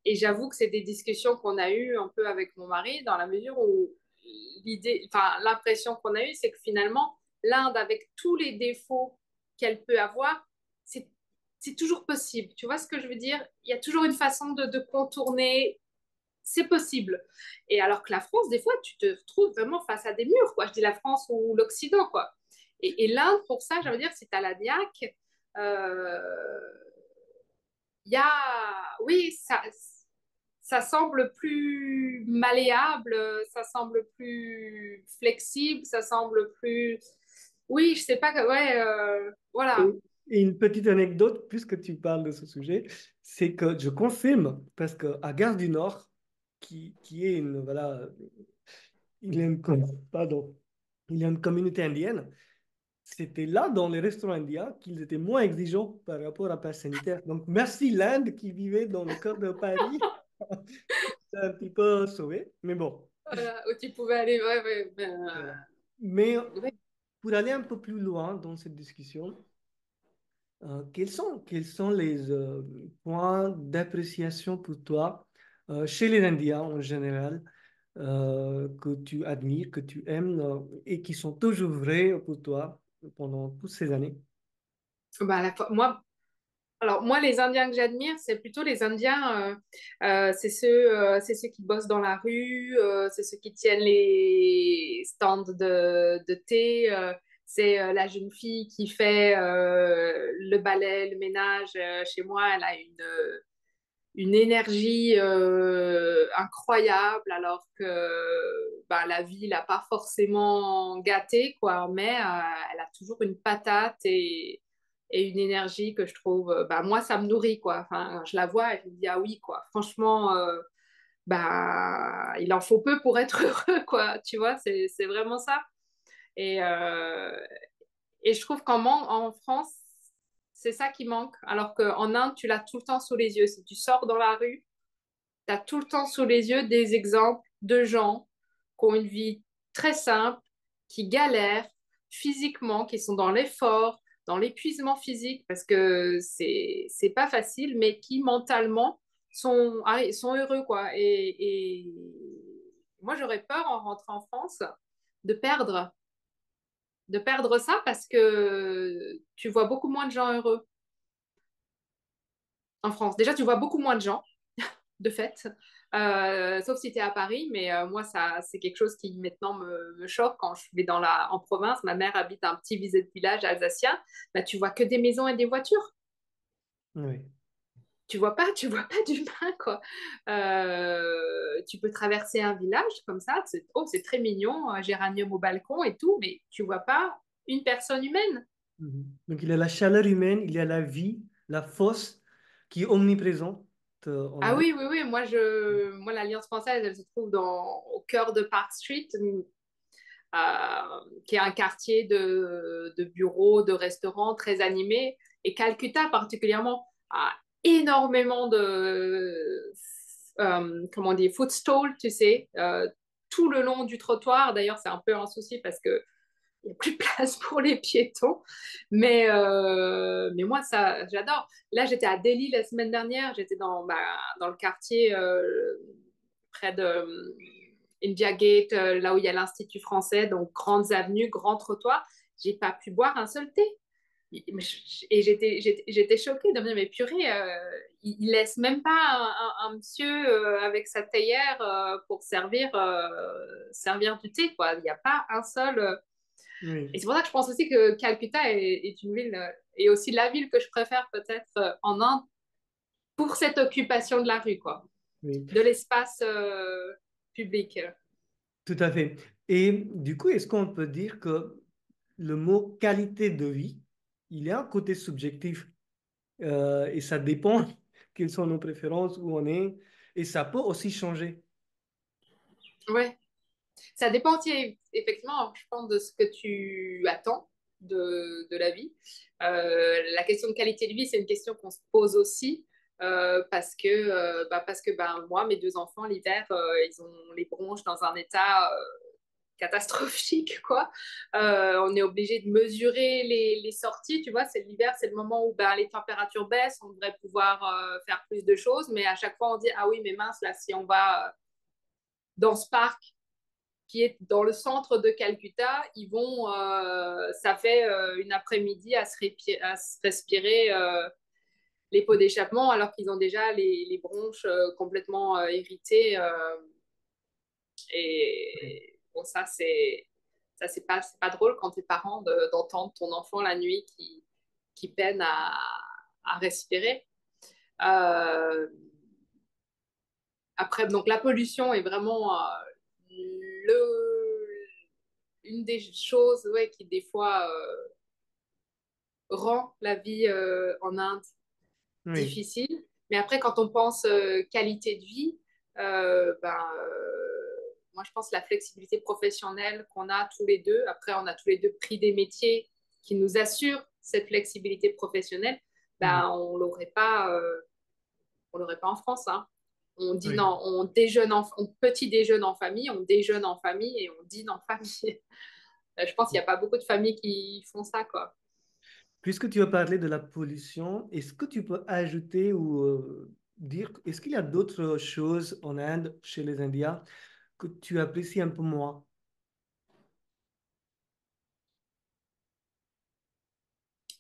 S2: Et j'avoue que c'est des discussions qu'on a eues un peu avec mon mari, dans la mesure où l'impression qu'on a eue, c'est que finalement, l'Inde, avec tous les défauts qu'elle peut avoir, c'est, c'est toujours possible. Tu vois ce que je veux dire? Il y a toujours une façon de contourner. C'est possible. Et alors que la France, des fois, tu te retrouves vraiment face à des murs, quoi. Je dis la France ou l'Occident, quoi. Et l'Inde, pour ça, je veux dire, c'est à la DIAC. Euh, il y a, oui, ça semble plus malléable, ça semble plus flexible, ça semble plus, oui, je sais pas, ouais, voilà.
S1: Et une petite anecdote, puisque tu parles de ce sujet, c'est que je confirme, parce qu'à Gare du Nord, qui est une, voilà, il y a une, pardon, il y a une communauté indienne, c'était là, dans les restaurants indiens, qu'ils étaient moins exigeants par rapport à la passe sanitaire. Donc, merci l'Inde qui vivait dans le cœur de Paris. C'est un petit peu sauvé, mais bon.
S2: Voilà, où tu pouvais aller, ouais, ouais,
S1: Voilà. Mais
S2: ouais.
S1: pour aller un peu plus loin dans cette discussion, quels sont les points d'appréciation pour toi chez les Indiens en général que tu admires, que tu aimes et qui sont toujours vrais pour toi pendant toutes ces années?
S2: Bah, moi, alors moi, les Indiens que j'admire, c'est plutôt les Indiens, c'est ceux qui bossent dans la rue, c'est ceux qui tiennent les stands de thé, c'est la jeune fille qui fait le balai, le ménage. Chez moi, elle a une énergie incroyable, alors que bah, la vie l'a pas forcément gâtée, quoi, mais elle a toujours une patate et une énergie que je trouve, bah, moi, ça me nourrit, quoi. Enfin, je la vois et je me dis, ah oui, quoi, franchement, bah, il en faut peu pour être heureux, quoi, tu vois, c'est vraiment ça. Et, euh, et je trouve en France, c'est ça qui manque, alors qu'en Inde, tu l'as tout le temps sous les yeux. Si tu sors dans la rue, tu as tout le temps sous les yeux des exemples de gens qui ont une vie très simple, qui galèrent physiquement, qui sont dans l'effort, dans l'épuisement physique, parce que c'est pas facile, mais qui mentalement sont heureux, quoi. Et moi, j'aurais peur en rentrant en France de perdre, de perdre ça parce que tu vois beaucoup moins de gens heureux en France. Déjà, tu vois beaucoup moins de gens de fait, sauf si tu es à Paris, mais moi, ça, c'est quelque chose qui maintenant me choque quand je vais en province. Ma mère habite un petit village alsacien, bah, tu vois que des maisons et des voitures.
S1: Oui.
S2: Tu vois pas d'humain, quoi. Tu peux traverser un village comme ça, c'est très mignon, un géranium au balcon et tout, mais tu vois pas une personne humaine.
S1: Mhm. Donc, il y a la chaleur humaine, il y a la vie, la force qui est omniprésente en
S2: Ah
S1: Inde.
S2: oui, oui, oui, moi l'Alliance française, elle se trouve au cœur de Park Street, qui est un quartier de bureaux, de restaurants très animé. Et Calcutta particulièrement a énormément comment on dit, food stalls, tu sais, tout le long du trottoir. D'ailleurs, c'est un peu un souci parce que il n'y a plus de place pour les piétons. Mais moi, ça, j'adore. Là, j'étais à Delhi la semaine dernière. J'étais dans le quartier près de India Gate, là où il y a l'Institut français, donc grandes avenues, grands trottoirs. J'ai pas pu boire un seul thé. Et j'étais choquée de me dire, mais purée, il laisse même pas un monsieur avec sa théière pour servir du thé, quoi. Il n'y a pas un seul. Et
S1: Oui.
S2: c'est pour ça que je pense aussi que Calcutta est une ville et aussi la ville que je préfère peut-être en Inde pour cette occupation de la rue, quoi,
S1: Oui,
S2: de l'espace public.
S1: tout à fait. Et du coup, est-ce qu'on peut dire que le mot qualité de vie, il y a un côté subjectif et ça dépend quelles sont nos préférences, où on est, et ça peut aussi changer.
S2: Ouais. Ça dépend aussi, effectivement, je pense, de ce que tu attends de la vie. La question de qualité de vie, c'est une question qu'on se pose aussi parce que ben, moi, mes deux enfants, l'hiver, ils ont les bronches dans un état catastrophique, quoi. On est obligé de mesurer les sorties, tu vois, c'est l'hiver, c'est le moment où ben, les températures baissent, on devrait pouvoir faire plus de choses, mais à chaque fois, on dit, ah oui, mais mince, là, si on va dans ce parc qui est dans le centre de Calcutta, ça fait une après-midi à se respirer les pots d'échappement alors qu'ils ont déjà les bronches complètement irritées. Et bon, c'est pas drôle quand t'es parent d'entendre ton enfant la nuit qui peine à respirer. Euh, Après, donc la pollution est vraiment le, une des choses ouais, qui des fois rend la vie en Inde
S1: Oui,
S2: difficile. Mais après, quand on pense qualité de vie, moi je pense la flexibilité professionnelle qu'on a tous les deux. Après, on a tous les deux pris des métiers qui nous assurent cette flexibilité professionnelle.
S1: mhm,
S2: On l'aurait pas en France. Hein. On dîne
S1: oui.
S2: en, on déjeune en, on petit déjeune en famille, on déjeune en famille et on dîne en famille. Je pense qu'il n'y a pas beaucoup de familles qui font ça, quoi.
S1: Puisque tu as parlé de la pollution, est-ce que tu peux ajouter ou dire, est-ce qu'il y a d'autres choses en Inde, chez les Indiens, que tu apprécies un peu moins?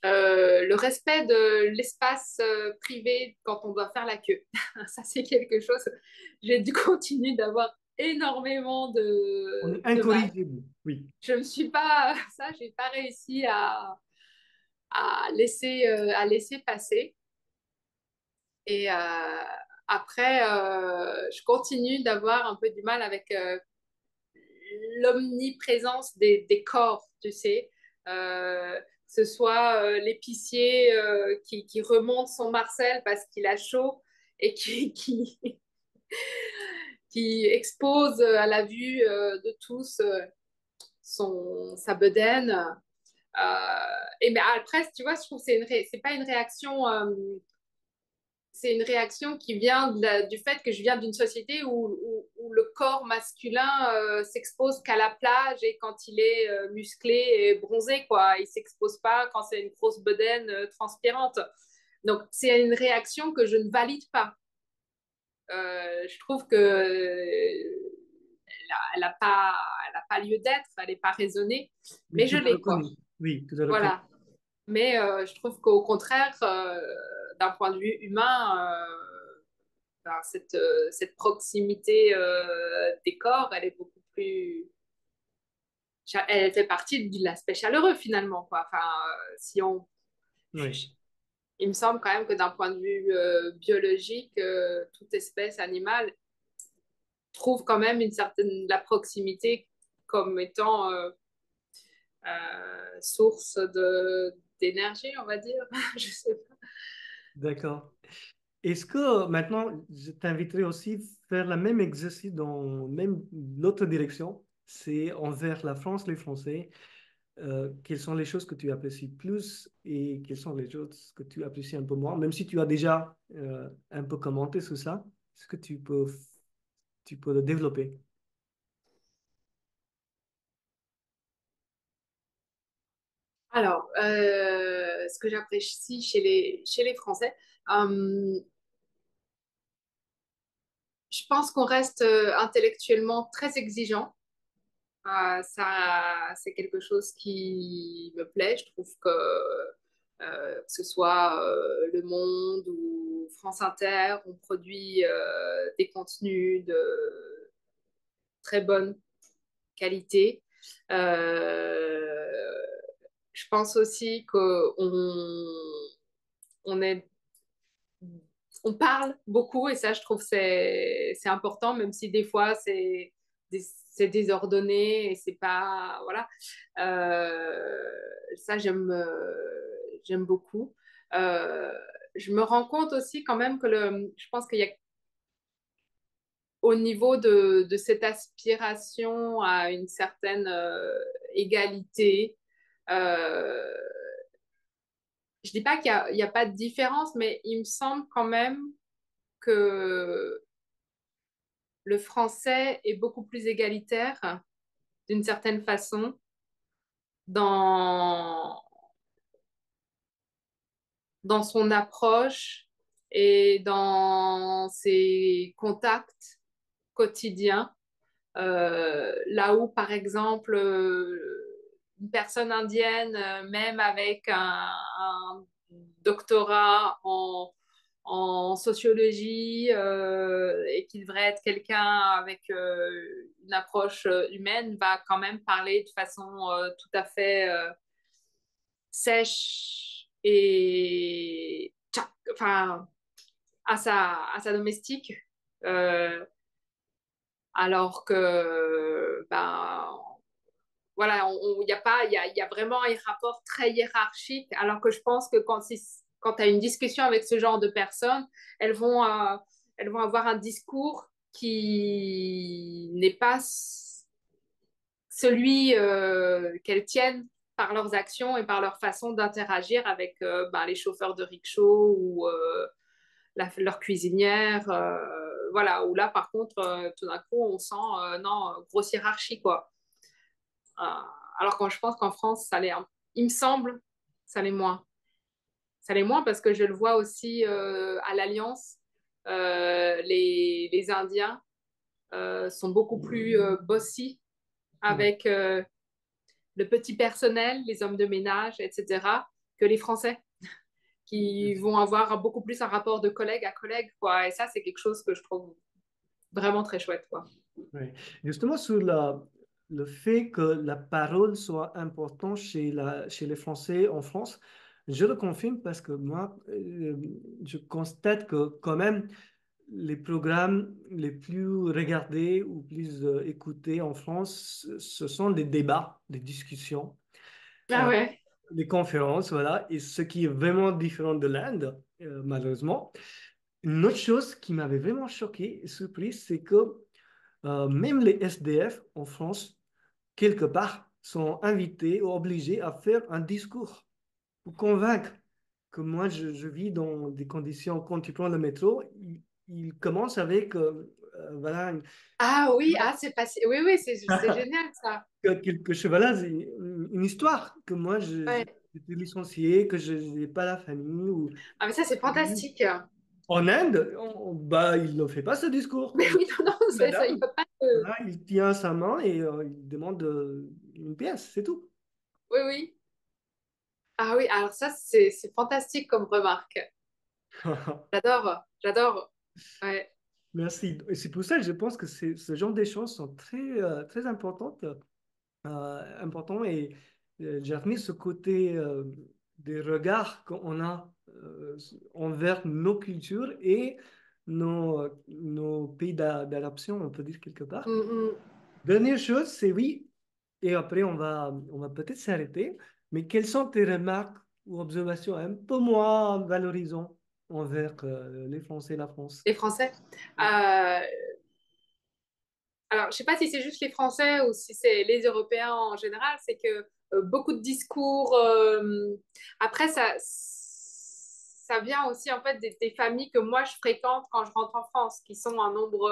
S2: Le respect de l'espace privé quand on doit faire la queue. Ça, c'est quelque chose. J'ai dû continuer d'avoir énormément
S1: On est
S2: de mal.
S1: incorrigible, oui.
S2: Je me suis pas, ça, j'ai pas réussi à laisser passer. Et après, je continue d'avoir un peu du mal avec l'omniprésence des corps, tu sais. Que ce soit l'épicier qui remonte son Marcel parce qu'il a chaud et qui expose à la vue de tous sa bedaine. Et mais après, tu vois, je trouve que c'est pas une réaction c'est une réaction qui vient du fait que je viens d'une société où le corps masculin s'expose qu'à la plage et quand il est musclé et bronzé, quoi. Il s'expose pas quand c'est une grosse bedaine transpirante. Donc, c'est une réaction que je ne valide pas. Je trouve que elle a pas lieu d'être, elle n'est pas raisonnée,
S1: Oui,
S2: mais je
S1: tout est
S2: l'ai, quoi.
S1: reconnu. Oui, tout est reconnu.
S2: Voilà. Mais je trouve qu'au contraire, d'un point de vue humain, ben, cette proximité des corps, elle est beaucoup plus. Elle fait partie de l'aspect chaleureux finalement. Quoi. Enfin, si on.
S1: Oui,
S2: Il me semble quand même que d'un point de vue biologique, toute espèce animale trouve quand même une certaine la proximité comme étant source d'énergie, on va dire. Je sais pas.
S1: d'accord. Est-ce que maintenant, je t'inviterai aussi à faire le même exercice dans même l'autre direction, c'est envers la France, les Français. Quelles sont les choses que tu apprécies plus et quelles sont les choses que tu apprécies un peu moins, même si tu as déjà un peu commenté sur ça, est-ce que tu peux le développer?
S2: Alors, ce que j'apprécie chez les Français, je pense qu'on reste intellectuellement très exigeant. C'est quelque chose qui me plaît. Je trouve que ce soit Le Monde ou France Inter, on produit des contenus de très bonne qualité. Euh, Je pense aussi qu'on on est, on parle beaucoup et ça, je trouve, c'est important, même si des fois, c'est désordonné et c'est pas, voilà. Ça, j'aime beaucoup. Euh, je me rends compte aussi quand même que je pense qu'il y a au niveau de cette aspiration à une certaine égalité, euh, je dis pas il y a pas de différence, mais il me semble quand même que le français est beaucoup plus égalitaire d'une certaine façon dans, dans son approche et dans ses contacts quotidiens. Là où, par exemple, une personne indienne, même avec un doctorat en sociologie et qui devrait être quelqu'un avec une approche humaine, va quand même parler de façon tout à fait sèche et enfin, à sa domestique. Euh, alors que ben, voilà, y a pas, il y a vraiment un rapport très hiérarchique, alors que je pense que quand tu as une discussion avec ce genre de personnes, elles vont avoir un discours qui n'est pas celui qu'elles tiennent par leurs actions et par leur façon d'interagir avec ben, les chauffeurs de rickshaw ou leur cuisinière. Voilà, où là, par contre, tout d'un coup, on sent, non, grosse hiérarchie, quoi. Euh, alors quand je pense qu'en France, il me semble, ça l'est moins. Ça l'est moins parce que je le vois aussi à l'Alliance. Les Indiens sont beaucoup plus bossy
S1: Ouais.
S2: avec le petit personnel, les hommes de ménage, etc., que les Français, qui vont avoir beaucoup plus un rapport de collègue à collègue, quoi. Et ça, c'est quelque chose que je trouve vraiment très chouette, quoi.
S1: Ouais. Justement, sur le fait que la parole soit importante chez les Français en France, je le confirme parce que moi, je constate que quand même, les programmes les plus regardés ou plus écoutés en France, ce sont des débats, des discussions,
S2: Ah
S1: euh,
S2: ouais.
S1: des conférences, voilà. Et ce qui est vraiment différent de l'Inde, malheureusement. Une autre chose qui m'avait vraiment choqué et surpris, c'est que même les SDF en France, quelque part, sont invités ou obligés à faire un discours pour convaincre que moi, je vis dans des conditions, quand tu prends le métro, il commence avec, voilà,
S2: Ah oui, ah, c'est passé. Oui, oui, c'est génial, ça.
S1: voilà, c'est une histoire, que moi,
S2: Ouais.
S1: j'étais licencié, que je n'ai pas la famille. Ou...
S2: Ah, mais ça, c'est fantastique.
S1: En Inde, bah, il ne fait pas ce discours.
S2: Mais oui, non, non, ça, il
S1: Madame,
S2: n'y a pas de...
S1: voilà, il tient sa main et il demande une pièce, c'est tout.
S2: Oui, oui. Ah oui, alors ça, c'est fantastique comme remarque. J'adore, j'adore. Ouais.
S1: Merci. Et c'est pour ça que je pense que ce genre d'échanges sont très importantes, importants et j'admire ce côté des regards qu'on a envers nos cultures et nos pays d'adoption, on peut dire quelque part.
S2: Mm, mm.
S1: Dernière chose, c'est oui, et après on va peut-être s'arrêter, mais quelles sont tes remarques ou observations un peu moins valorisantes envers les Français et la France?
S2: Les Français. Alors, je ne sais pas si c'est juste les Français ou si c'est les Européens en général, c'est que beaucoup de discours. Après, ça vient aussi en fait des familles que moi je fréquente quand je rentre en France, qui sont un nombre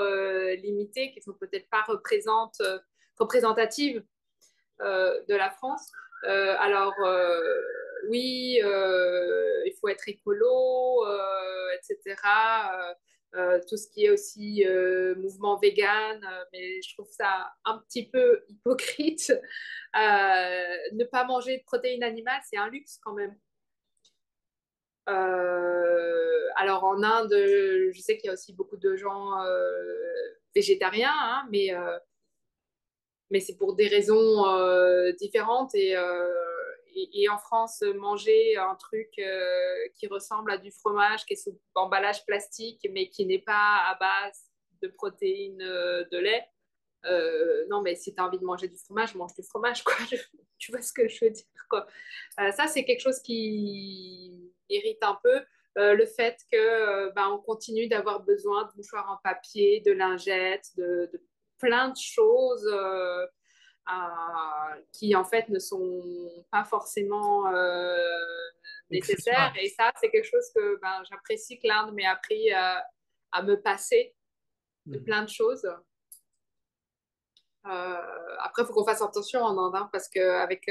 S2: limité, qui sont peut-être pas représentatives de la France. Alors, oui, il faut être écolo, etc. Tout ce qui est aussi mouvement vegan, mais je trouve ça un petit peu hypocrite. Ne pas manger de protéines animales, c'est un luxe quand même. Alors en Inde, je sais qu'il y a aussi beaucoup de gens végétariens, hein, mais c'est pour des raisons différentes et en France, manger un truc qui ressemble à du fromage, qui est sous emballage plastique, mais qui n'est pas à base de protéines de lait. Non, mais si tu as envie de manger du fromage, mange du fromage, quoi. Tu vois ce que je veux dire, quoi. Ça, c'est quelque chose qui irrite un peu. Le fait que on continue d'avoir besoin de mouchoirs en papier, de lingettes, de plein de choses qui en fait ne sont pas forcément nécessaires.
S1: Accessoire.
S2: Et ça, c'est quelque chose que j'apprécie que l'Inde m'ait appris à me passer de
S1: Mhm.
S2: plein de choses. Après, il faut qu'on fasse attention en Inde, hein, parce qu'avec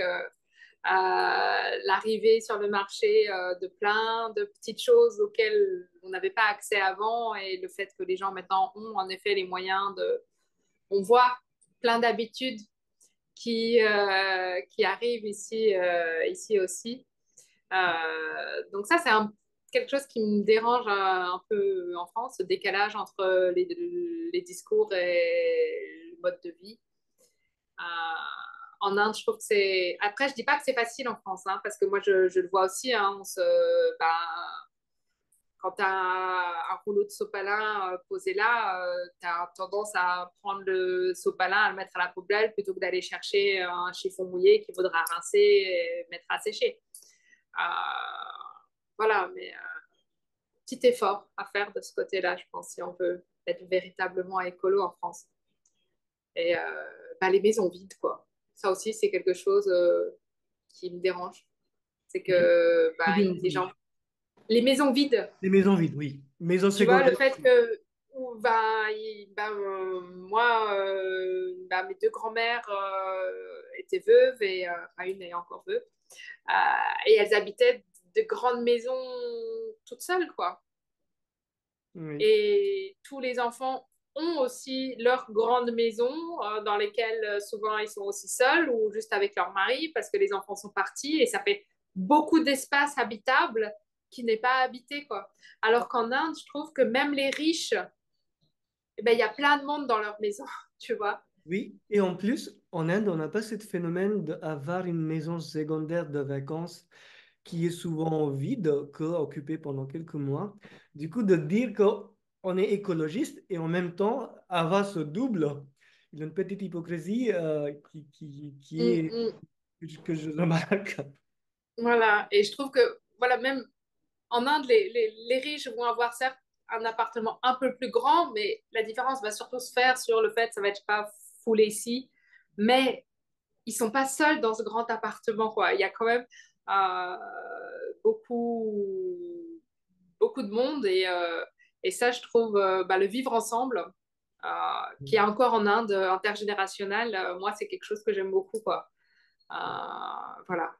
S2: l'arrivée sur le marché de plein de petites choses auxquelles on n'avait pas accès avant et le fait que les gens maintenant ont en effet les moyens de... On voit plein d'habitudes qui arrivent ici, ici aussi. Donc ça, c'est quelque chose qui me dérange un peu en France, ce décalage entre les discours et le mode de vie. En Inde, je trouve que c'est... Après, je dis pas que c'est facile en France, hein, parce que moi, je le vois aussi. Hein, ben, quand tu as un rouleau de sopalin posé là, tu as tendance à prendre le sopalin, à le mettre à la poubelle plutôt que d'aller chercher un chiffon mouillé qu'il faudra rincer et mettre à sécher. Euh, voilà, mais petit effort à faire de ce côté-là, je pense, si on veut être véritablement écolo en France. Et les maisons vides, quoi. Ça aussi, c'est quelque chose qui me dérange. C'est
S1: Oui,
S2: que
S1: pas bien
S2: les
S1: entendu.
S2: gens... Les maisons vides,
S1: Les maisons vides, oui. Maisons
S2: tu vois, le
S1: secondaires.
S2: fait que moi, mes deux grands-mères étaient veuves et une est encore veuve. Et elles habitaient de grandes maisons toutes seules, quoi.
S1: Oui.
S2: Et tous les enfants ont aussi leur grande maison dans lesquelles souvent ils sont aussi seuls ou juste avec leur mari parce que les enfants sont partis et ça fait beaucoup d'espace habitable qui n'est pas habité, quoi. Alors qu'en Inde, je trouve que même les riches, eh ben, il y a plein de monde dans leur maison, tu vois.
S1: Oui, et en plus, en Inde, on n'a pas ce phénomène d'avoir une maison secondaire de vacances qui est souvent vide, que occupée pendant quelques mois. Du coup, de dire qu'on est écologiste et en même temps avoir ce double, il y a une petite hypocrisie qui
S2: Mm,
S1: est
S2: mm.
S1: que je remarque.
S2: Voilà. Et je trouve que, voilà, même en Inde, les riches vont avoir certes un appartement un peu plus grand, mais la différence va surtout se faire sur le fait que ça va être pas full ici, mais ils sont pas seuls dans ce grand appartement, quoi. Il y a quand même euh, beaucoup, beaucoup de monde et ça, je trouve, le vivre ensemble, qui est encore en Inde intergénérationnel, moi, c'est quelque chose que j'aime beaucoup, quoi. Voilà.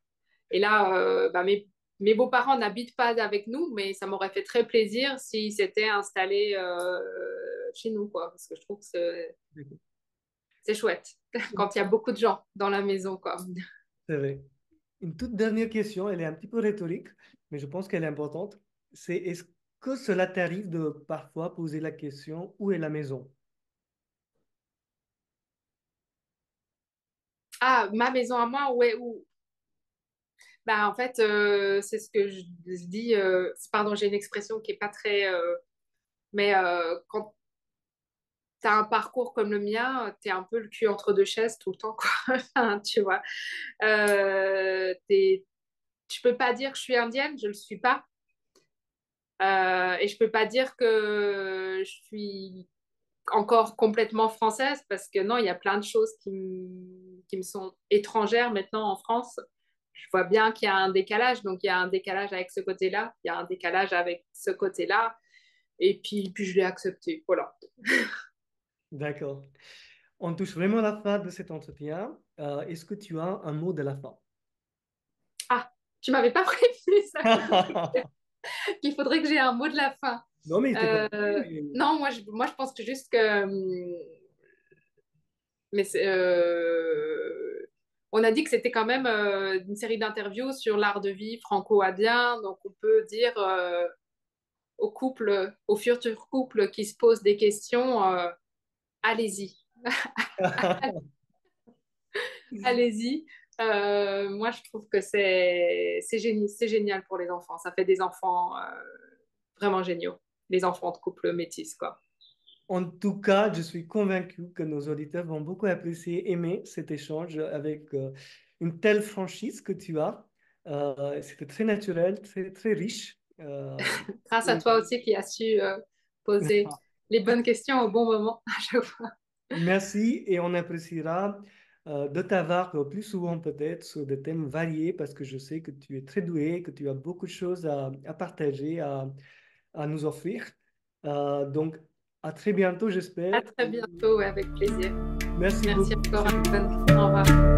S2: Et là, mes beaux-parents n'habitent pas avec nous, mais ça m'aurait fait très plaisir s'ils s'étaient installés chez nous, quoi, parce que je trouve que c'est chouette quand il y a beaucoup de gens dans la maison, quoi.
S1: C'est vrai. Une toute dernière question, elle est un petit peu rhétorique, mais je pense qu'elle est importante. C'est est-ce que cela t'arrive de parfois poser la question où est la maison?
S2: Ah, ma maison à moi, ouais, où... en fait, c'est ce que je dis. Pardon, j'ai une expression qui est pas très. Mais quand tu as un parcours comme le mien, tu es un peu le cul entre deux chaises tout le temps, quoi. Enfin, tu vois. Tu peux pas dire que je suis indienne, je le suis pas. Et je peux pas dire que je suis encore complètement française parce que non, il y a plein de choses qui me sont étrangères maintenant en France. Je vois bien qu'il y a un décalage, donc il y a un décalage avec ce côté-là, il y a un décalage avec ce côté-là, et puis je l'ai accepté, voilà.
S1: D'accord. On touche vraiment à la fin de cet entretien. Est-ce que tu as un mot de la fin?
S2: Ah, tu m'avais pas prévenu ça, qu'il faudrait que j'ai un mot de la fin.
S1: Non, mais c'était pas compliqué.
S2: Non, moi je pense que juste que mais on a dit que c'était quand même une série d'interviews sur l'art de vie franco-indien, donc on peut dire aux couples, aux futurs couples qui se posent des questions, allez-y, allez-y. Moi, je trouve que c'est génial pour les enfants. Ça fait des enfants vraiment géniaux, les enfants de couple métis, quoi.
S1: En tout cas, je suis convaincu que nos auditeurs vont beaucoup apprécier, aimer cet échange avec une telle franchise que tu as. C'était très naturel, très, très riche.
S2: Grâce à
S1: Et-
S2: toi aussi qui as su poser les bonnes questions au bon moment à chaque fois.
S1: Merci et on appréciera de t'avoir plus souvent peut-être sur des thèmes variés parce que je sais que tu es très doué, que tu as beaucoup de choses à partager, à nous offrir. Donc, à très bientôt,
S2: À
S1: j'espère.
S2: très bientôt, ouais, avec plaisir.
S1: Merci
S2: Merci
S1: beaucoup.
S2: encore, Antoine. Au revoir.